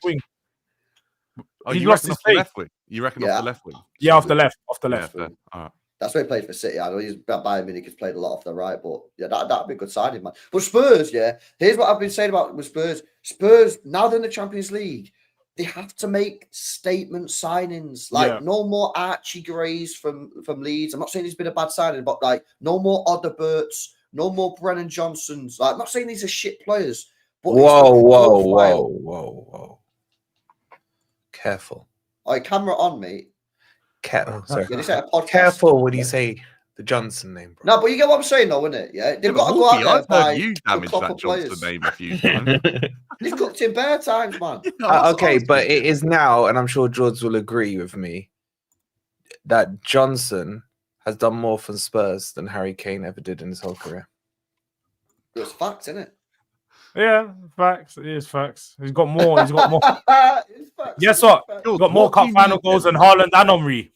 Oh, he lost his left wing. You reckon off the left wing? Yeah, off the left. Yeah, all right. That's where he played for City. I know he's Bayern Munich has played a lot off the right, but yeah, that'd be a good signing, man. But Spurs, here's what I've been saying about with Spurs. Spurs, now they're in the Champions League, they have to make statement signings. Like no more Archie Grays from Leeds. I'm not saying he's been a bad signing, but like no more Odeberts, no more Brennan Johnsons. Like I'm not saying these are shit players. But Whoa. Careful. All right, camera on, mate. Sorry. Yeah, say a podcast. Careful when you say the Johnson name, bro. No, but you get what I'm saying, though, isn't it? Yeah, they've got to go out there. I've heard you damage that Johnson name a few times. He's cooked in bare times, man. Okay, but it is now, and I'm sure George will agree with me, that Johnson has done more for Spurs than Harry Kane ever did in his whole career. It's facts, isn't it? Yeah, facts. It is facts. He's got more. Guess what? He's got more cup final goals than Haaland and Henry.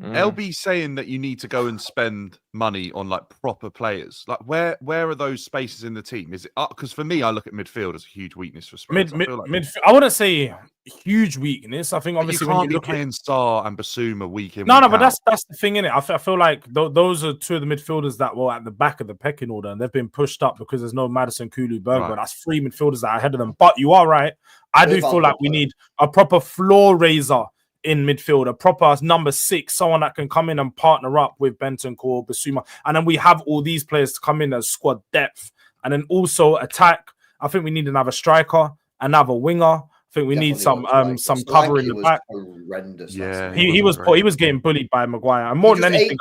LB saying that you need to go and spend money on like proper players. Like where are those spaces in the team? Is it because for me, I look at midfield as a huge weakness for Spurs. I wouldn't say huge weakness. I think obviously you can't when you be playing Sarr and Basuma week in. No, but that's the thing, innit? I feel like those are two of the midfielders that were at the back of the pecking order, and they've been pushed up because there's no Madison, Kulu, Bergwijn. Right. That's three midfielders that are ahead of them. But you are right. I do feel like we need a proper floor raiser in midfield, a proper number 6, someone that can come in and partner up with Bentancur, Basuma, and then we have all these players to come in as squad depth, and then also attack. I think we need another striker, another winger. I think we need some cover in the back. Horrendous. Yeah, he was getting bullied by Maguire, and more than anything,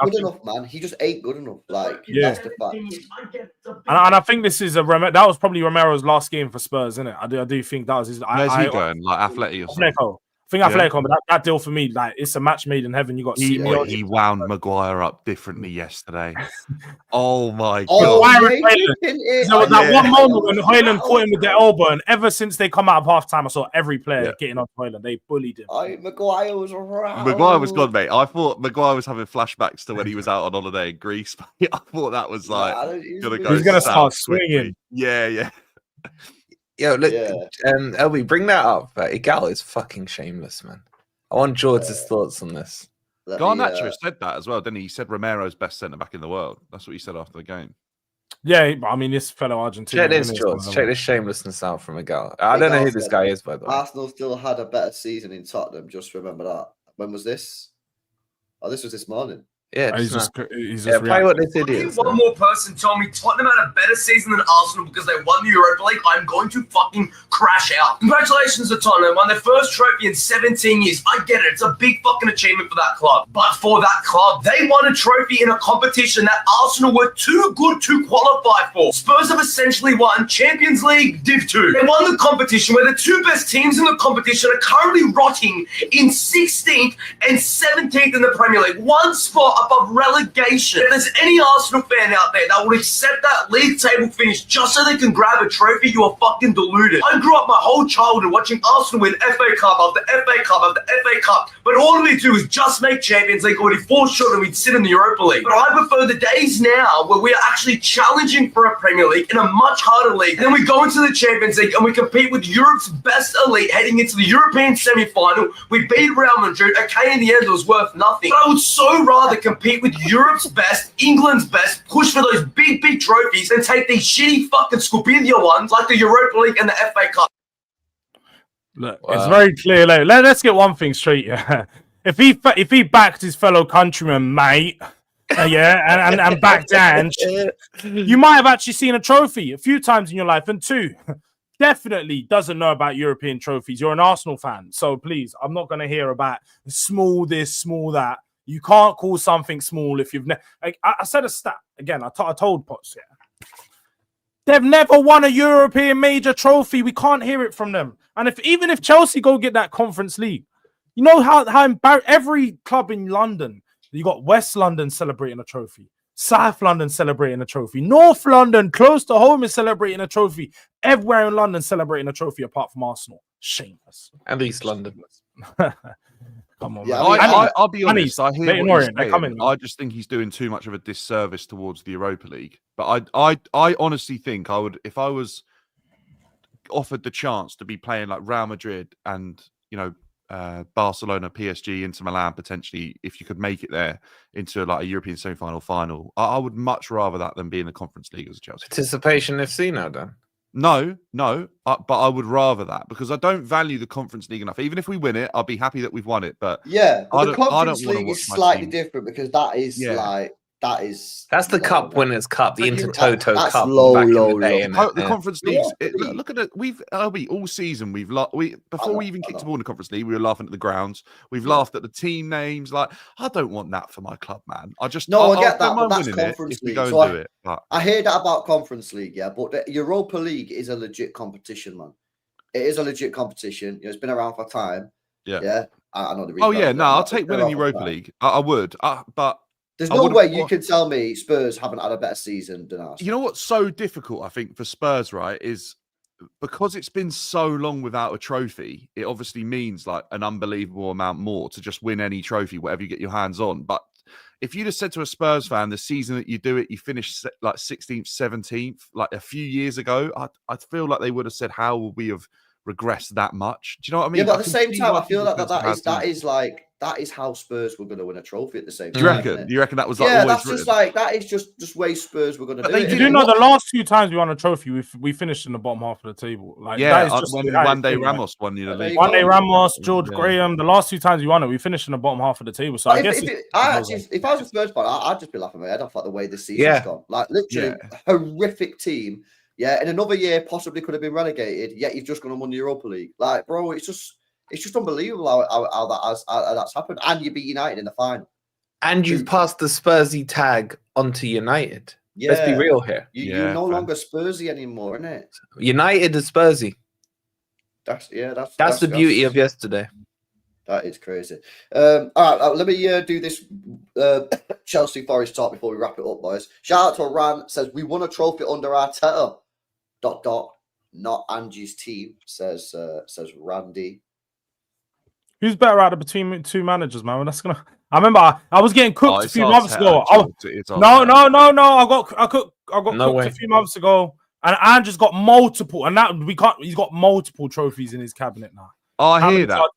he just ain't good enough. Like that's the fact. And I think this is that was probably Romero's last game for Spurs, isn't it? I do think that was his. Where's he going? Like Atleti or something? I think Atletico, but that deal for me, like it's a match made in heaven. You got he wound Maguire up differently yesterday. Oh my god! There was that one moment when Højlund caught him with their elbow, and ever since they come out of half time, I saw every player getting on Højlund. They bullied him. Maguire was around. Maguire was gone, mate. I thought Maguire was having flashbacks to when he was out on holiday in Greece. I thought that was like he's gonna start swinging. Yeah. Yo, look, LB, bring that up. Igal is fucking shameless, man. I want George's thoughts on this. Garnacho said that as well, didn't he? He said Romero's best centre-back in the world. That's what he said after the game. Yeah, I mean, this fellow Argentinian. Check this, George. Check this shamelessness out from Igal. I don't know who this guy is, by the way. Arsenal still had a better season in Tottenham. Just remember that. When was this? Oh, this was this morning. Yeah, he's just play what this idiot is. One more person told me Tottenham had a better season than Arsenal because they won the Europa League. I'm going to fucking crash out. Congratulations to Tottenham. Won their first trophy in 17 years. I get it. It's a big fucking achievement for that club. But for that club, they won a trophy in a competition that Arsenal were too good to qualify for. Spurs have essentially won Champions League Div 2. They won the competition where the two best teams in the competition are currently rotting in 16th and 17th in the Premier League. One spot above relegation. If there's any Arsenal fan out there that would accept that league table finish just so they can grab a trophy, you are fucking deluded. I grew up my whole childhood watching Arsenal win FA Cup after FA Cup after FA Cup, but all we do is just make Champions League, already fall short and we'd sit in the Europa League. But I prefer the days now where we are actually challenging for a Premier League in a much harder league. And then we go into the Champions League and we compete with Europe's best elite heading into the European semi-final. We beat Real Madrid. Okay, in the end it was worth nothing. But I would so rather compete with Europe's best, England's best, push for those big trophies and take these shitty fucking Scorpion ones like the Europa League and the FA Cup. Look, it's very clear. Let's get one thing straight. Yeah. If he backed his fellow countryman, mate, and backed Ange, you might have actually seen a trophy a few times in your life. And 2, definitely doesn't know about European trophies. You're an Arsenal fan, so please, I'm not going to hear about small this, small that. You can't call something small if you've I said a stat again. I told Potts, they've never won a European major trophy. We can't hear it from them. And even if Chelsea go get that Conference League, you know how every club in London, you got West London celebrating a trophy, South London celebrating a trophy, North London close to home is celebrating a trophy. Everywhere in London celebrating a trophy apart from Arsenal. Shameless. At least London. Come on, Yeah, man. I'll be honest. I hear what Orient, he's saying. I just think he's doing too much of a disservice towards the Europa League. But I honestly think I would, if I was offered the chance to be playing like Real Madrid and Barcelona, PSG, Inter Milan potentially, if you could make it there into like a European semi-final, final, I would much rather that than be in the Conference League as a Chelsea. Participation FC now, Dan. No, but I would rather that because I don't value the Conference League enough. Even if we win it, I'll be happy that we've won it. But yeah, but the I Conference don't League is slightly different because that is that's the Cup Winners' Cup, the Intertoto that's Cup. Low. The Conference Leagues. Look at it. We've all season before we even kicked the ball in the Conference League, we were laughing at the grounds. We've laughed at the team names. Like I don't want that for my club, man. I get that. But that's Conference League. So I hear that about Conference League, but the Europa League is a legit competition, man. It is a legit competition. It's been around for time. Yeah. I know the reason. Oh yeah, no, I'll take winning Europa League. I would, but. There's no way you can tell me Spurs haven't had a better season than us. You know what's so difficult, I think, for Spurs, right, is because it's been so long without a trophy, it obviously means like an unbelievable amount more to just win any trophy, whatever you get your hands on. But if you just said to a Spurs fan, the season that you do it, you finish like 16th, 17th, like a few years ago, I feel like they would have said, how would we have regressed that much? Do you know what I mean? Yeah, but at the same time, I feel like that is how Spurs were going to win a trophy at the same time. Do you reckon that was like that's just like that is just way Spurs were going to do it. You do know the last 2 times we won a trophy, we finished in the bottom half of the table. Like that is just when one day Ramos won the league. One day Ramos, George Graham, the last 2 times we won it, we finished in the bottom half of the table. So if I was a Spurs fan, I'd just be laughing my head off like the way this season's gone. Like literally horrific team. Yeah, in another year possibly could have been relegated. Yet you've just gone and won the Europa League. Like, bro, it's just unbelievable how that's happened. And you beat United in the final. And you've passed the Spursy tag onto United. Yeah. Let's be real here. You're no longer Spursy anymore, isn't it? United is Spursy. That's the beauty of yesterday. That is crazy. All right, let me do this Chelsea Forest talk before we wrap it up, boys. Shout out to Ran, says we won a trophy under Arteta. ... Not Angie's team, says Randy. Who's better out of between 2 managers, man? I remember I was getting cooked a few months ago. No. I got cooked a few months ago, and Andrew's got multiple, and he's got multiple trophies in his cabinet now. I hear that.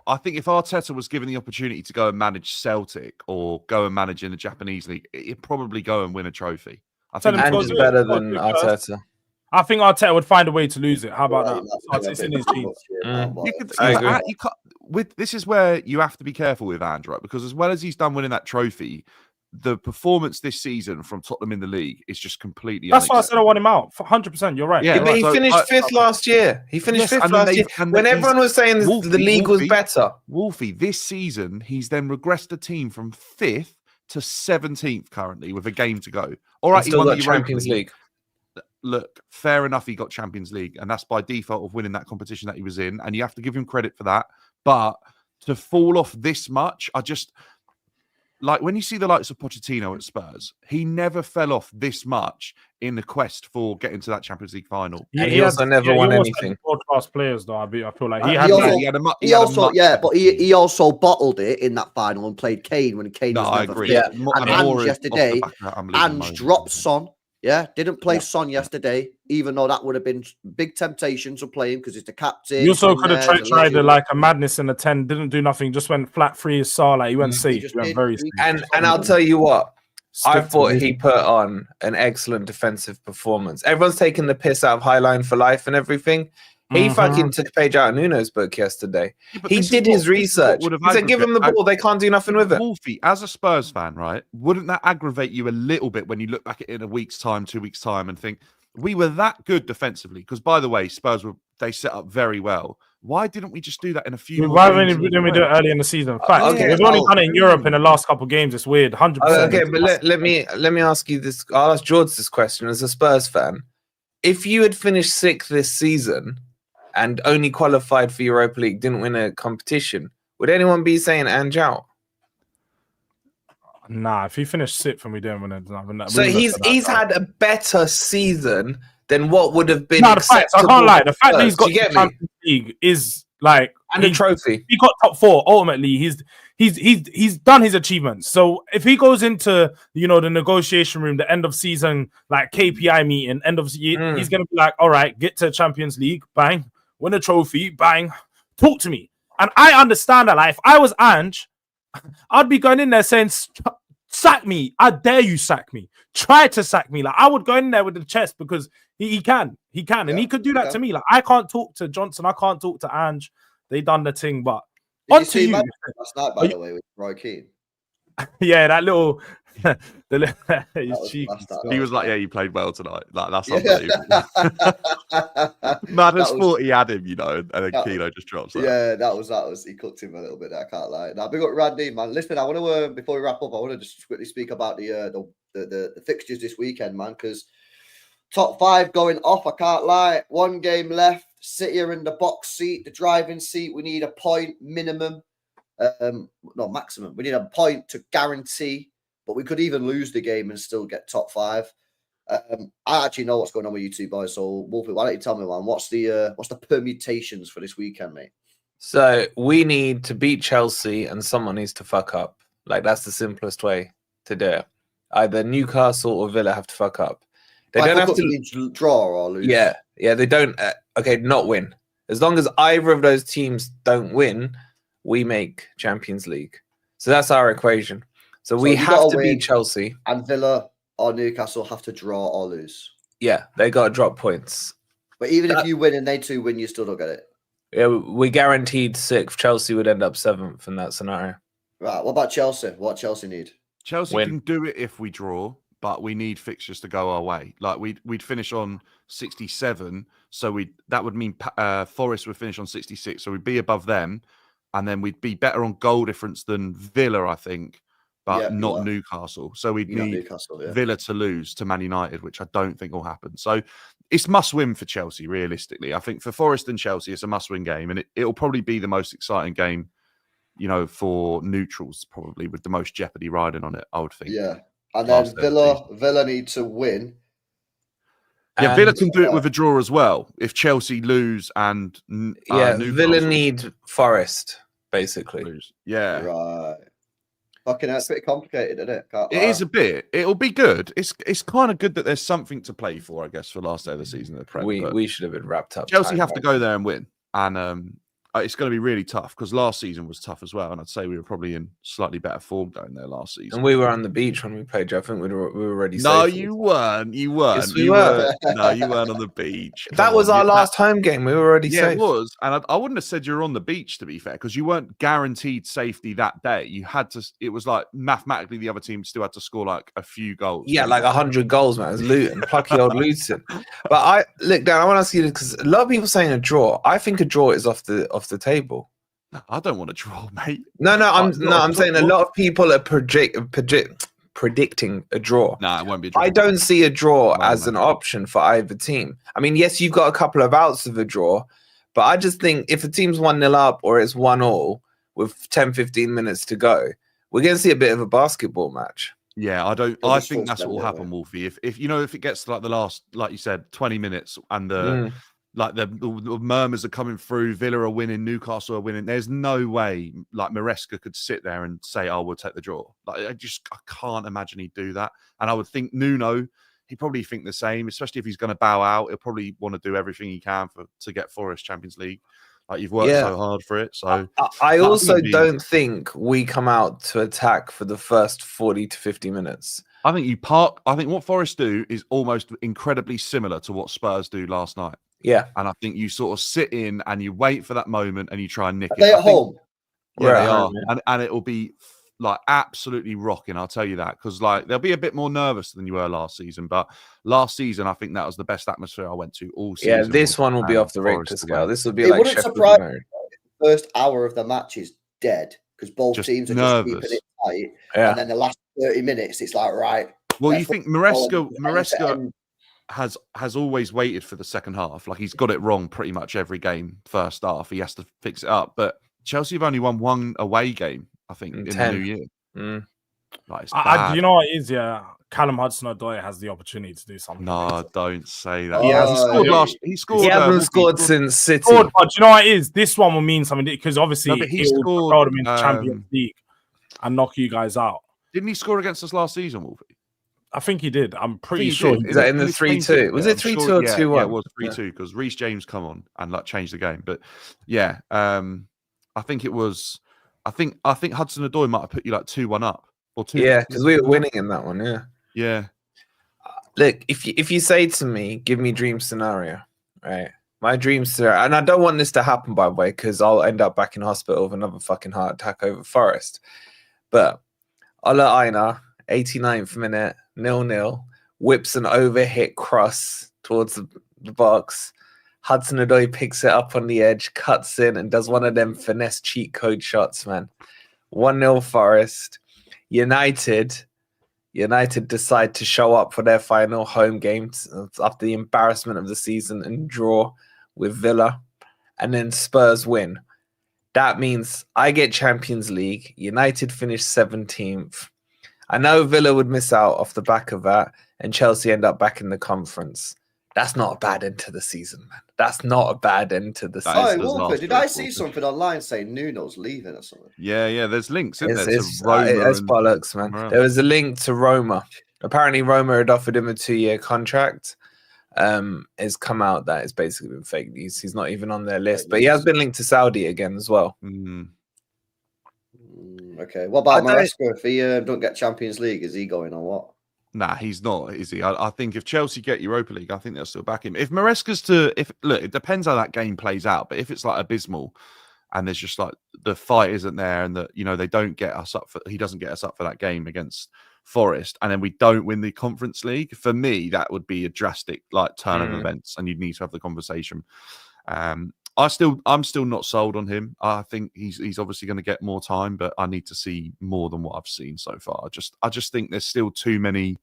I think if Arteta was given the opportunity to go and manage Celtic or go and manage in the Japanese league, he'd probably go and win a trophy. I think Andrew's better than Arteta. I think Arteta would find a way to lose it. How about that? It's in his genes. This is where you have to be careful with Ange, right? Because as well as he's done winning that trophy, the performance this season from Tottenham in the league is just completely. That's why I said I want him out. 100%. You're right. Yeah, but he finished 5th last year. He finished 5th last year. When everyone was saying the league was better. Wolfie, this season, he's then regressed the team from 5th to 17th currently with a game to go. All right, he won the Champions League. Look, fair enough, he got Champions League, and that's by default of winning that competition that he was in, and you have to give him credit for that. But to fall off this much, I just like when you see the likes of Pochettino at Spurs, he never fell off this much in the quest for getting to that Champions League final. He also never won anything. World-class players, though. I feel like he also bottled it in that final and played Kane when Kane was never agree. fit. And Ange yesterday, Ange dropped Son. Yeah, didn't play Son yesterday, even though that would have been big temptation to play him because he's the captain. You also could have tried like a madness in the 10, didn't do nothing, just went flat free as Salah. He went safe. He went very safe. And I'll tell you what, I thought he put on an excellent defensive performance. Everyone's taking the piss out of Highline for Life and everything. He fucking took a page out of Nuno's book yesterday. He did his research. He said, give him the ball. They can't do nothing with it. Wolfie, as a Spurs fan, right, wouldn't that aggravate you a little bit when you look back at it in a week's time, 2 weeks' time, and think, we were that good defensively? Because, by the way, they set up very well. Why didn't we just do that in a few more Why games? didn't we do it early in the season? Fact. We've only done it in Europe in the last couple of games. It's weird. 100%. Okay, but let me ask you this. I'll ask George this question as a Spurs fan. If you had finished 6th this season and only qualified for Europa League, didn't win a competition, would anyone be saying Ange out? Nah, if he finished 6th and we didn't win it, so he's had a better season than what would have been. No, the fact, I can't lie. The fact that he's got the Champions Champions League is like, and a trophy. He got top 4. Ultimately, he's done his achievements. So if he goes into the negotiation room, the end of season like KPI meeting, end of year, he's gonna be like, all right, get to Champions League, bang, win a trophy, bang, talk to me. And I understand that. Like, if I was Ange, I'd be going in there saying, sack me. I dare you sack me. Try to sack me. Like, I would go in there with the chest because he can. And he could do that to me. Like, I can't talk to Johnson. I can't talk to Ange. They done the thing, but on to you. Last night, by the way, with Roy Keane. Yeah, that little... He was like, yeah, you played well tonight. Like, that's unbelievable. Mad as sport, he had him, and then Kino just drops that. Yeah, that was he cooked him a little bit there, I can't lie. Now, big up Randy, man. Listen, I want to before we wrap up, I want to just quickly speak about the fixtures this weekend, man, because top 5 going off, I can't lie. 1 game left. City are in the box seat, the driving seat. We need a point minimum. No, maximum. We need a point to guarantee, but we could even lose the game and still get top 5. I actually know what's going on with you two boys. So, Wolfie, why don't you tell me, man? What's the permutations for this weekend, mate? So we need to beat Chelsea, and someone needs to fuck up. Like, that's the simplest way to do it. Either Newcastle or Villa have to fuck up. They don't have to draw or lose. Yeah, they don't. Not win. As long as either of those teams don't win, we make Champions League. So that's our equation. So we have to beat Chelsea. And Villa or Newcastle have to draw or lose. Yeah, they got to drop points. But even if you win and they 2 win, you still don't get it. Yeah, we guaranteed 6th. Chelsea would end up 7th in that scenario. Right. What about Chelsea? What Chelsea need? Chelsea can do it if we draw, but we need fixtures to go our way. Like, we'd finish on 67, so that would mean Forest would finish on 66, so we'd be above them, and then we'd be better on goal difference than Villa, I think, but not Newcastle. So we'd need Villa to lose to Man United, which I don't think will happen. So it's must-win for Chelsea, realistically. I think for Forest and Chelsea, it's a must-win game, and it'll probably be the most exciting game, for neutrals, probably, with the most jeopardy riding on it, I would think. Yeah. And then Villa need to win. Yeah, Villa can do it with a draw as well. If Chelsea lose and Villa need Forest, basically. Lose. Yeah. Right. Fucking hell, it's pretty complicated, isn't it? It is a bit. It'll be good. It's kind of good that there's something to play for, I guess, for last day of the season of the Prem. We should have been wrapped up. Chelsea have to go there and win. And it's going to be really tough because last season was tough as well. And I'd say we were probably in slightly better form going there last season. And we were on the beach when we played. I think we were already safe. No, you weren't. You weren't. Yes, we were. No, you weren't on the beach. That was our last home game. We were already safe. Yeah, it was. And I wouldn't have said you were on the beach, to be fair, because you weren't guaranteed safety that day. You had to. It was like mathematically the other team still had to score like a few goals. Yeah, like 100 goals, man. It was Luton. Plucky old Luton. But Dan, I want to ask you this because a lot of people saying a draw. I think a draw is off the table. I don't want to draw, mate. I'm saying a lot of people are predicting a draw. No, it won't be a draw. I don't see a draw as an option for either team. I mean, yes, you've got a couple of outs of a draw, but I just think if a team's 1-0 up or it's 1-1 with 10-15 minutes to go, we're going to see a bit of a basketball match. Yeah, I think that's what will happen, Wolfie. If it gets to like the last, like you said, 20 minutes and the murmurs are coming through, Villa are winning, Newcastle are winning, there's no way like Maresca could sit there and say, oh, we'll take the draw. Like, I can't imagine he'd do that. And I would think Nuno, he'd probably think the same, especially if he's going to bow out. He'll probably want to do everything he can to get Forest Champions League. Like, you've worked so hard for it. So I also don't think we come out to attack for the first 40 to 50 minutes. I think what Forest do is almost incredibly similar to what Spurs do last night. Yeah. And I think you sort of sit in and you wait for that moment and you try and nick Are it. they I at think- home? Yeah, they Right. are. And it'll be like absolutely rocking, I'll tell you that. Because like they'll be a bit more nervous than you were last season. But last season, I think that was the best atmosphere I went to all season. Yeah, this was, one will be off the Forest Richter away. scale. This will be It like wouldn't Sheffield surprise United. The first hour of the match is dead because both Just teams are nervous. just keeping it tight. Yeah. And then the last 30 minutes, it's like, right. Well, you let's think football and Maresca end. has always waited for the second half. Like he's got it wrong pretty much every game. First half, he has to fix it up. But Chelsea have only won one away game, I think, in the new year. Mm. Like, it's Do bad. you know what it is? Yeah, Callum Hudson-Odoi has the opportunity to do something. No, don't say that. Oh, Yeah, yeah. he scored. He hasn't Wolves, scored since City. But do you know what it is? This one will mean something because obviously No, but he it will scored, propel them into Champions League and knock you guys out. Didn't he score against us last season, Wolfie? I think he did. I'm pretty He sure. did. Is that in the He changed 3-2? it. Was Yeah, it I'm 3-2 sure- or yeah, 2-1? Yeah, it was 3-2 because Reece James come on and like changed the game. But yeah, I think it was. I think Hudson-Odoi might have put you like 2-1 up or 2. Yeah, because we were winning in that one. Yeah. Yeah. Look, if you say to me, give me dream scenario, right? My dream scenario, and I don't want this to happen, by the way, because I'll end up back in hospital with another fucking heart attack over Forest. But Ola Aina, 89th minute, 0-0, whips an overhit cross towards the box. Hudson-Odoi picks it up on the edge, cuts in, and does one of them finesse cheat code shots, man. 1-0 Forest. United decide to show up for their final home games after the embarrassment of the season and draw with Villa, and then Spurs win. That means I get Champions League. United finish 17th. I know Villa would miss out off the back of that, and Chelsea end up back in the conference. That's not a bad end to the season, man. That's not a bad end to the That season. is Oh, disaster, Walker, did I Walker. see something online saying Nuno's leaving or something? Yeah. There's links, isn't there? It's To Roma and bollocks, man. somewhere else. There was a link to Roma. Apparently, Roma had offered him a 2-year contract. It's come out that it's basically been fake news. He's not even on their list, but he has been linked to Saudi again as well. Okay. What about I don't- Maresca? If he don't get Champions League, is he going on what? Nah, he's not, is he? I think if Chelsea get Europa League, I think they'll still back him. If Maresca's look, it depends how that game plays out. But if it's like abysmal, and there's just like the fight isn't there, and that they don't get us up he doesn't get us up for that game against Forest, and then we don't win the Conference League. For me, that would be a drastic like turn of events, and you'd need to have the conversation. I'm still not sold on him. I think he's obviously going to get more time, but I need to see more than what I've seen so far. I just think there's still too many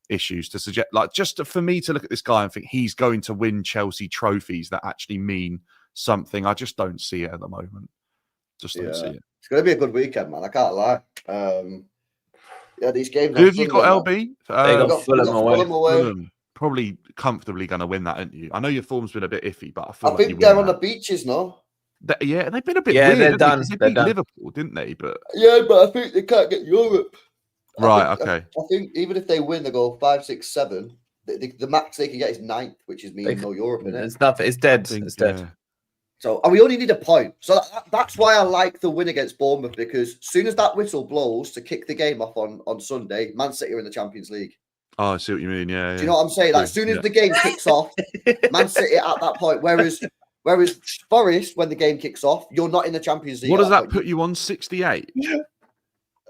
issues to suggest. Like just for me to look at this guy and think he's going to win Chelsea trophies that actually mean something. I just don't see it at the moment. Just don't see it. It's going to be a good weekend, man. I can't lie. Yeah, these games. Who have you got, LB? They got Fulham away. Fulham. Probably comfortably going to win that, aren't you? I know your form's been a bit iffy, but I think they're on the beaches, no? They've been a bit Yeah, weird. they're Haven't done. They They're beat done. Liverpool, didn't they? But Yeah, but I think they can't get Europe. Okay. I think even if they win, they go 5, 6, 7. The max they can get is 9th, which is meaning no Europe in it. It's nothing. It's dead. It's dead. Yeah. So, and we only need a point. So that's why I like the win against Bournemouth, because as soon as that whistle blows to kick the game off on Sunday, Man City are in the Champions League. Oh, I see what you mean. Yeah. Do you know what I'm saying? Like, as soon as the game kicks off, Man City at that point. Whereas Forest, when the game kicks off, you're not in the Champions League. What does that point. put you on? 68?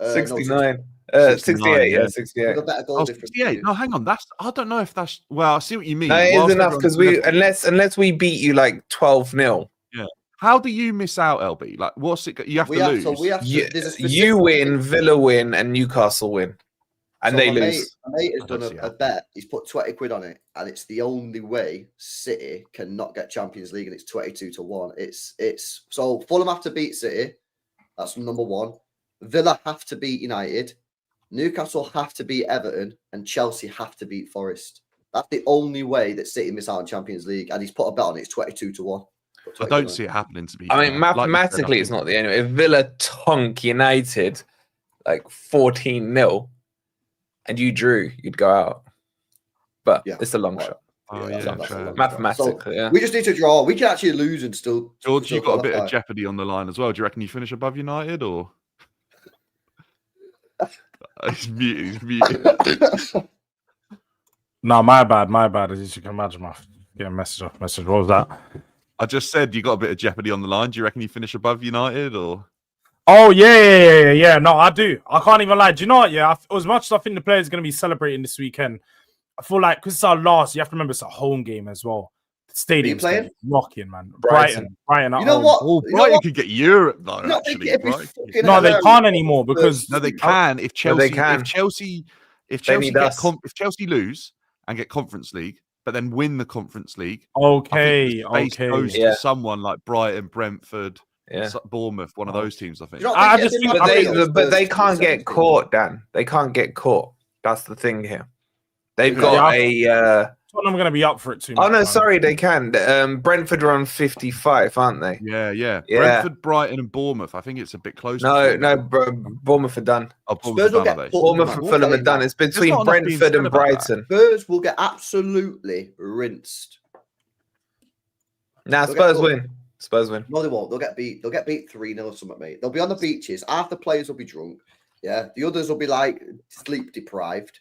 69. 69, 68. Yeah, yeah. 68. With a better goal Oh, difference. 68. No, hang on. I don't know if that's. Well, I see what you mean. No, it is Whilst enough because everyone's unless we beat you like 12-0. Yeah. How do you miss out, LB? Like, what's it? You have to lose. So we have to. There's a specific- You win, Villa win, and Newcastle win, and So they my lose. My mate has I done don't see a how. bet. He's put 20 quid on it, and it's the only way City cannot get Champions League, and it's 22-1. It's so Fulham have to beat City. That's number one. Villa have to beat United. Newcastle have to beat Everton, and Chelsea have to beat Forest. That's the only way that City miss out on Champions League, and he's put a bet on it. It's 22-1. I don't see it happening. To be. I fair. mean, Like you said, mathematically, I it's think- not the end. If Villa tonk United like 14-0, and you drew, you'd go out. But Yeah. it's a long shot. Oh, Yeah, yeah, that's fair. a lot. Mathematically, yeah. We just need to draw. We can actually lose and still. George, still you've got a bit of qualify. jeopardy on the line as well. Do you reckon you finish above United or? He's muted. No, my bad. As you can imagine, my Get a message off. Message. What was that? I just said you got a bit of jeopardy on the line. Do you reckon you finish above United or? Oh yeah. No, I do. I can't even lie. Do you know what? Yeah, as much as I think the players are going to be celebrating this weekend, I feel like because it's our last, you have to remember it's a home game as well. The stadium's playing? rocking, man. Brighton. Brighton at You know home. what? Oh, You know Brighton what? could get Europe though. No, Actually, it'd be Brighton. fucking No, they hilarious. can't anymore because No, they can. If Chelsea, they can. if They need us. if Chelsea lose and get Conference League, but then win the Conference League, Okay. I think the space goes Yeah. to someone like Brighton, Brentford, Yeah. Bournemouth, one of those teams. I think. You don't I think just it'd be think- like But they Spurs can't get 17? caught, Dan. They can't get caught. That's the thing here. They've Yeah. got a. Tottenham going to be up for it too. Oh much, no, man. sorry, they can. Brentford are on 55, aren't they? Yeah. Yeah. Brentford, Brighton, and Bournemouth. I think it's a bit closer. No, Bournemouth are done. Oh, Spurs Bournemouth will are get done, are they? put- Bournemouth man, and we'll Fulham tell are you, done. man. It's between not enough being Brentford said and about that. Brighton. Spurs will get absolutely rinsed. Nah, They'll Spurs get win. Spurs win. No, they won't. They'll get beat. They'll get beat 3-0 or something, mate. They'll be on the beaches. Half the players will be drunk. Yeah. The others will be like sleep deprived.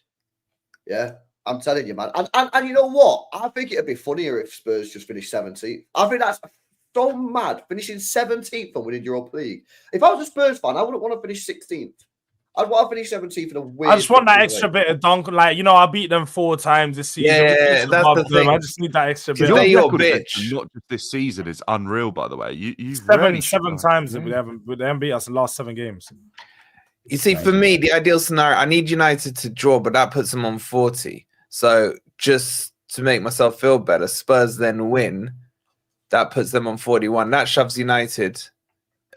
Yeah. I'm telling you, man. And you know what? I think it'd be funnier if Spurs just finished 17th. I think that's so mad. Finishing 17th and winning Europa League. If I was a Spurs fan, I wouldn't want to finish 16th. I'd want to finish 17th in a weird. I just want that fucking extra way. bit of dunk. Like, you know, I beat them 4 times this season. Yeah, We finished that's above the them. thing. I just need that extra bit. Because they your record against bitch. them, not just this season, is unreal. By the way, you Seven times that we haven't beat us in the last 7 games. You see, for me, the ideal scenario, I need United to draw, but that puts them on 40. So just to make myself feel better, Spurs then win. That puts them on 41. That shoves United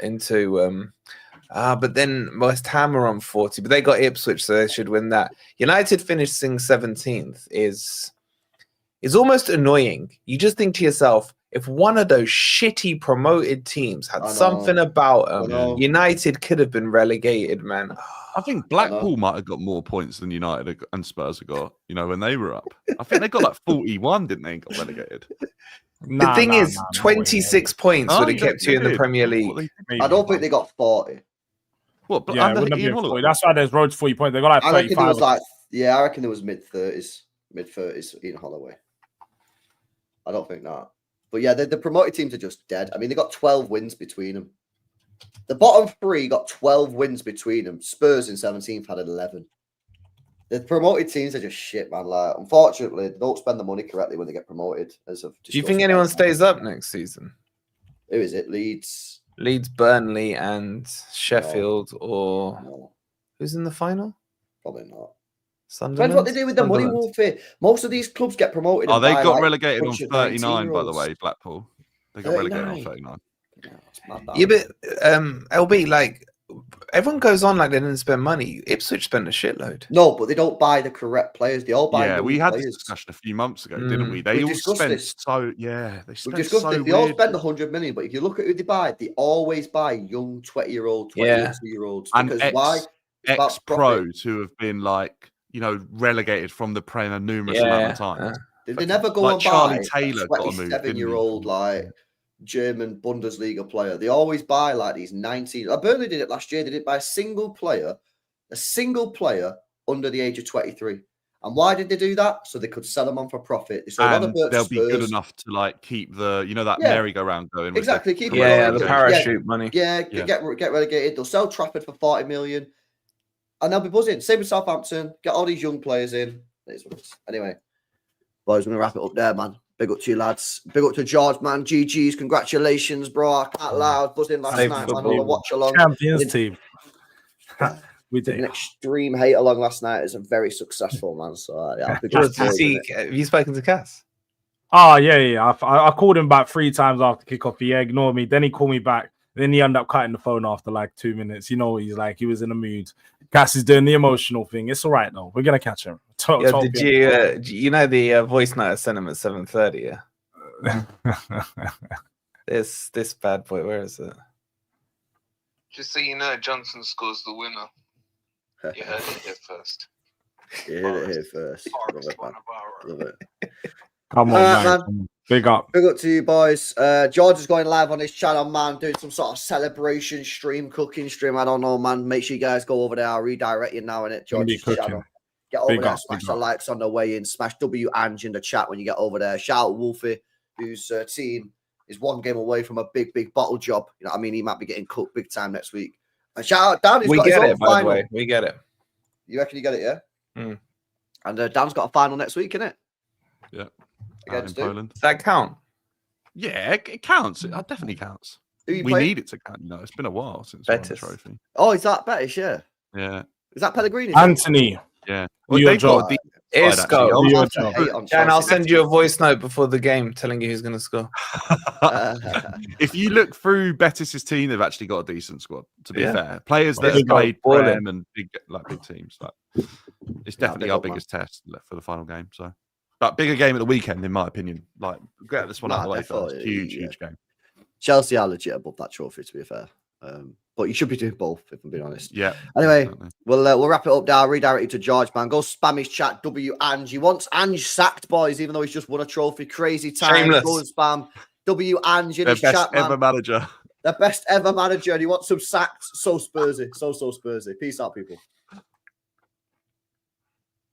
into but then West Ham are on 40, but they got Ipswich, so they should win that. United finishing 17th is almost annoying. You just think to yourself, if one of those shitty promoted teams had something about them, United could have been relegated, man. I think Blackpool might have got more points than United and Spurs have got, when they were up. I think they got like 41, didn't they, and got relegated? The thing is, 26 points would have kept you in the Premier League. I don't think they got 40. What? But Yeah, it under wouldn't have Ian been 40. Holloway? That's why there's road to 40 points. They got like I reckon 35. it was like, yeah, I reckon it was mid-30s Ian Holloway. I don't think that. But yeah, the promoted teams are just dead. I mean, they got 12 wins between them. The bottom 3 got 12 wins between them. Spurs in 17th had 11. The promoted teams are just shit, man. Like, unfortunately, they don't spend the money correctly when they get promoted. Do you think anyone stays up next season? Who is it? Leeds, Burnley, and Sheffield, or who's in the final? Probably not. Sunderland? Depends what they do with the money, Wolfie. Most of these clubs get promoted. Oh, they by, got like, relegated on bunch of 39, by the 19-year-olds. way, Blackpool. They got relegated on 39. Yeah, but LB, like, everyone goes on like they didn't spend money. Ipswich spent a shitload. No, but they don't buy the correct players. They all buy. Yeah, we young had players. this discussion a few months ago, didn't we? They We've all discussed spent this. they spent We've discussed so it. They all weird. spend 100 million, but if you look at who they buy, they always buy young 20-year-old, 22-year-olds. And Because why? It's about profit. ex-pros who have been like, relegated from the Premier numerous amount of times. They never go like on Charlie buy Taylor got a move, didn't he? 27-year-old like German Bundesliga player. They always buy like these 19. Burnley did it last year. They didn't buy a single player under the age of 23. And why did they do that? So they could sell them on for profit. They sold And they'll be good enough to like keep the that merry-go-round going. Exactly, keep the parachute money. Get relegated. They'll sell Trafford for 40 million, and they'll be buzzing. Same with Southampton. Get all these young players in. Anyway, boys, we're gonna wrap it up there, man. Big up to you lads. Big up to George, man. GG's, congratulations, bro. I can't lie. I was buzzing last night, man. On a watch along. Champions team. We did did an extreme hate along last night. It's a very successful, man. So yeah, have you spoken to Cass? Oh yeah. I called him back 3 times after kickoff. He ignored me. Then he called me back. Then he ended up cutting the phone after like 2 minutes. You know what he's like. He was in a mood. Cass is doing the emotional thing. It's all right though. We're gonna catch him. Did you the voice note I sent him at 7:30? Yeah. this bad boy. Where is it? Just so you know, Johnson scores the winner. You heard it here first. Love it. Come on, man. Big up. Big up to you, boys. George is going live on his channel, man, doing some sort of celebration stream, cooking stream. I don't know, man. Make sure you guys go over there. I'll redirect you now in it, George's channel. Get over Big there, up, smash big the up. likes on the way in. Smash W Ange in the chat when you get over there. Shout out Wolfie, whose team is one game away from a big bottle job. You know what I mean? He might be getting cooked big time next week. And shout out Dan, who's We got his get own it, by the final. way. We get it. You reckon you get it, yeah? Mm. And Dan's got a final next week, innit? Yeah. Against in who? Poland. Does that count? Yeah, it counts. It definitely counts. Who you We playing? need it to count. You know, it's been a while since we won the Betis. trophy. Oh, is that Betis? Yeah. Yeah, Is that Pellegrini? Anthony. yeah. Do your they've got job. a decent side, Isco. actually. Do your I'll have to job. hate on Dan, I'll Chelsea. send you a voice note before the game telling you who's going to score. If you look through Betis's team, they've actually got a decent squad. To be Yeah. fair, players that Yeah. have played Balling. Prem and big teams. Like, it's definitely big our up, man. biggest test for the final game. So, but bigger game at the weekend, in my opinion. Like, get this one out of the way first. Definitely, Huge game. Chelsea are legit above that trophy, to be fair. But you should be doing both, if I'm being honest. Yeah. Anyway, definitely. we'll wrap it up now. Redirect you to George, man. Go spam his chat. W Ange. He wants Ange sacked, boys, even though he's just won a trophy. Crazy time. Shameless. Go and spam W Ange in Their his best chat, man. ever manager. The best ever manager, and he wants him sacked. So Spursy. So Spursy. Peace out, people.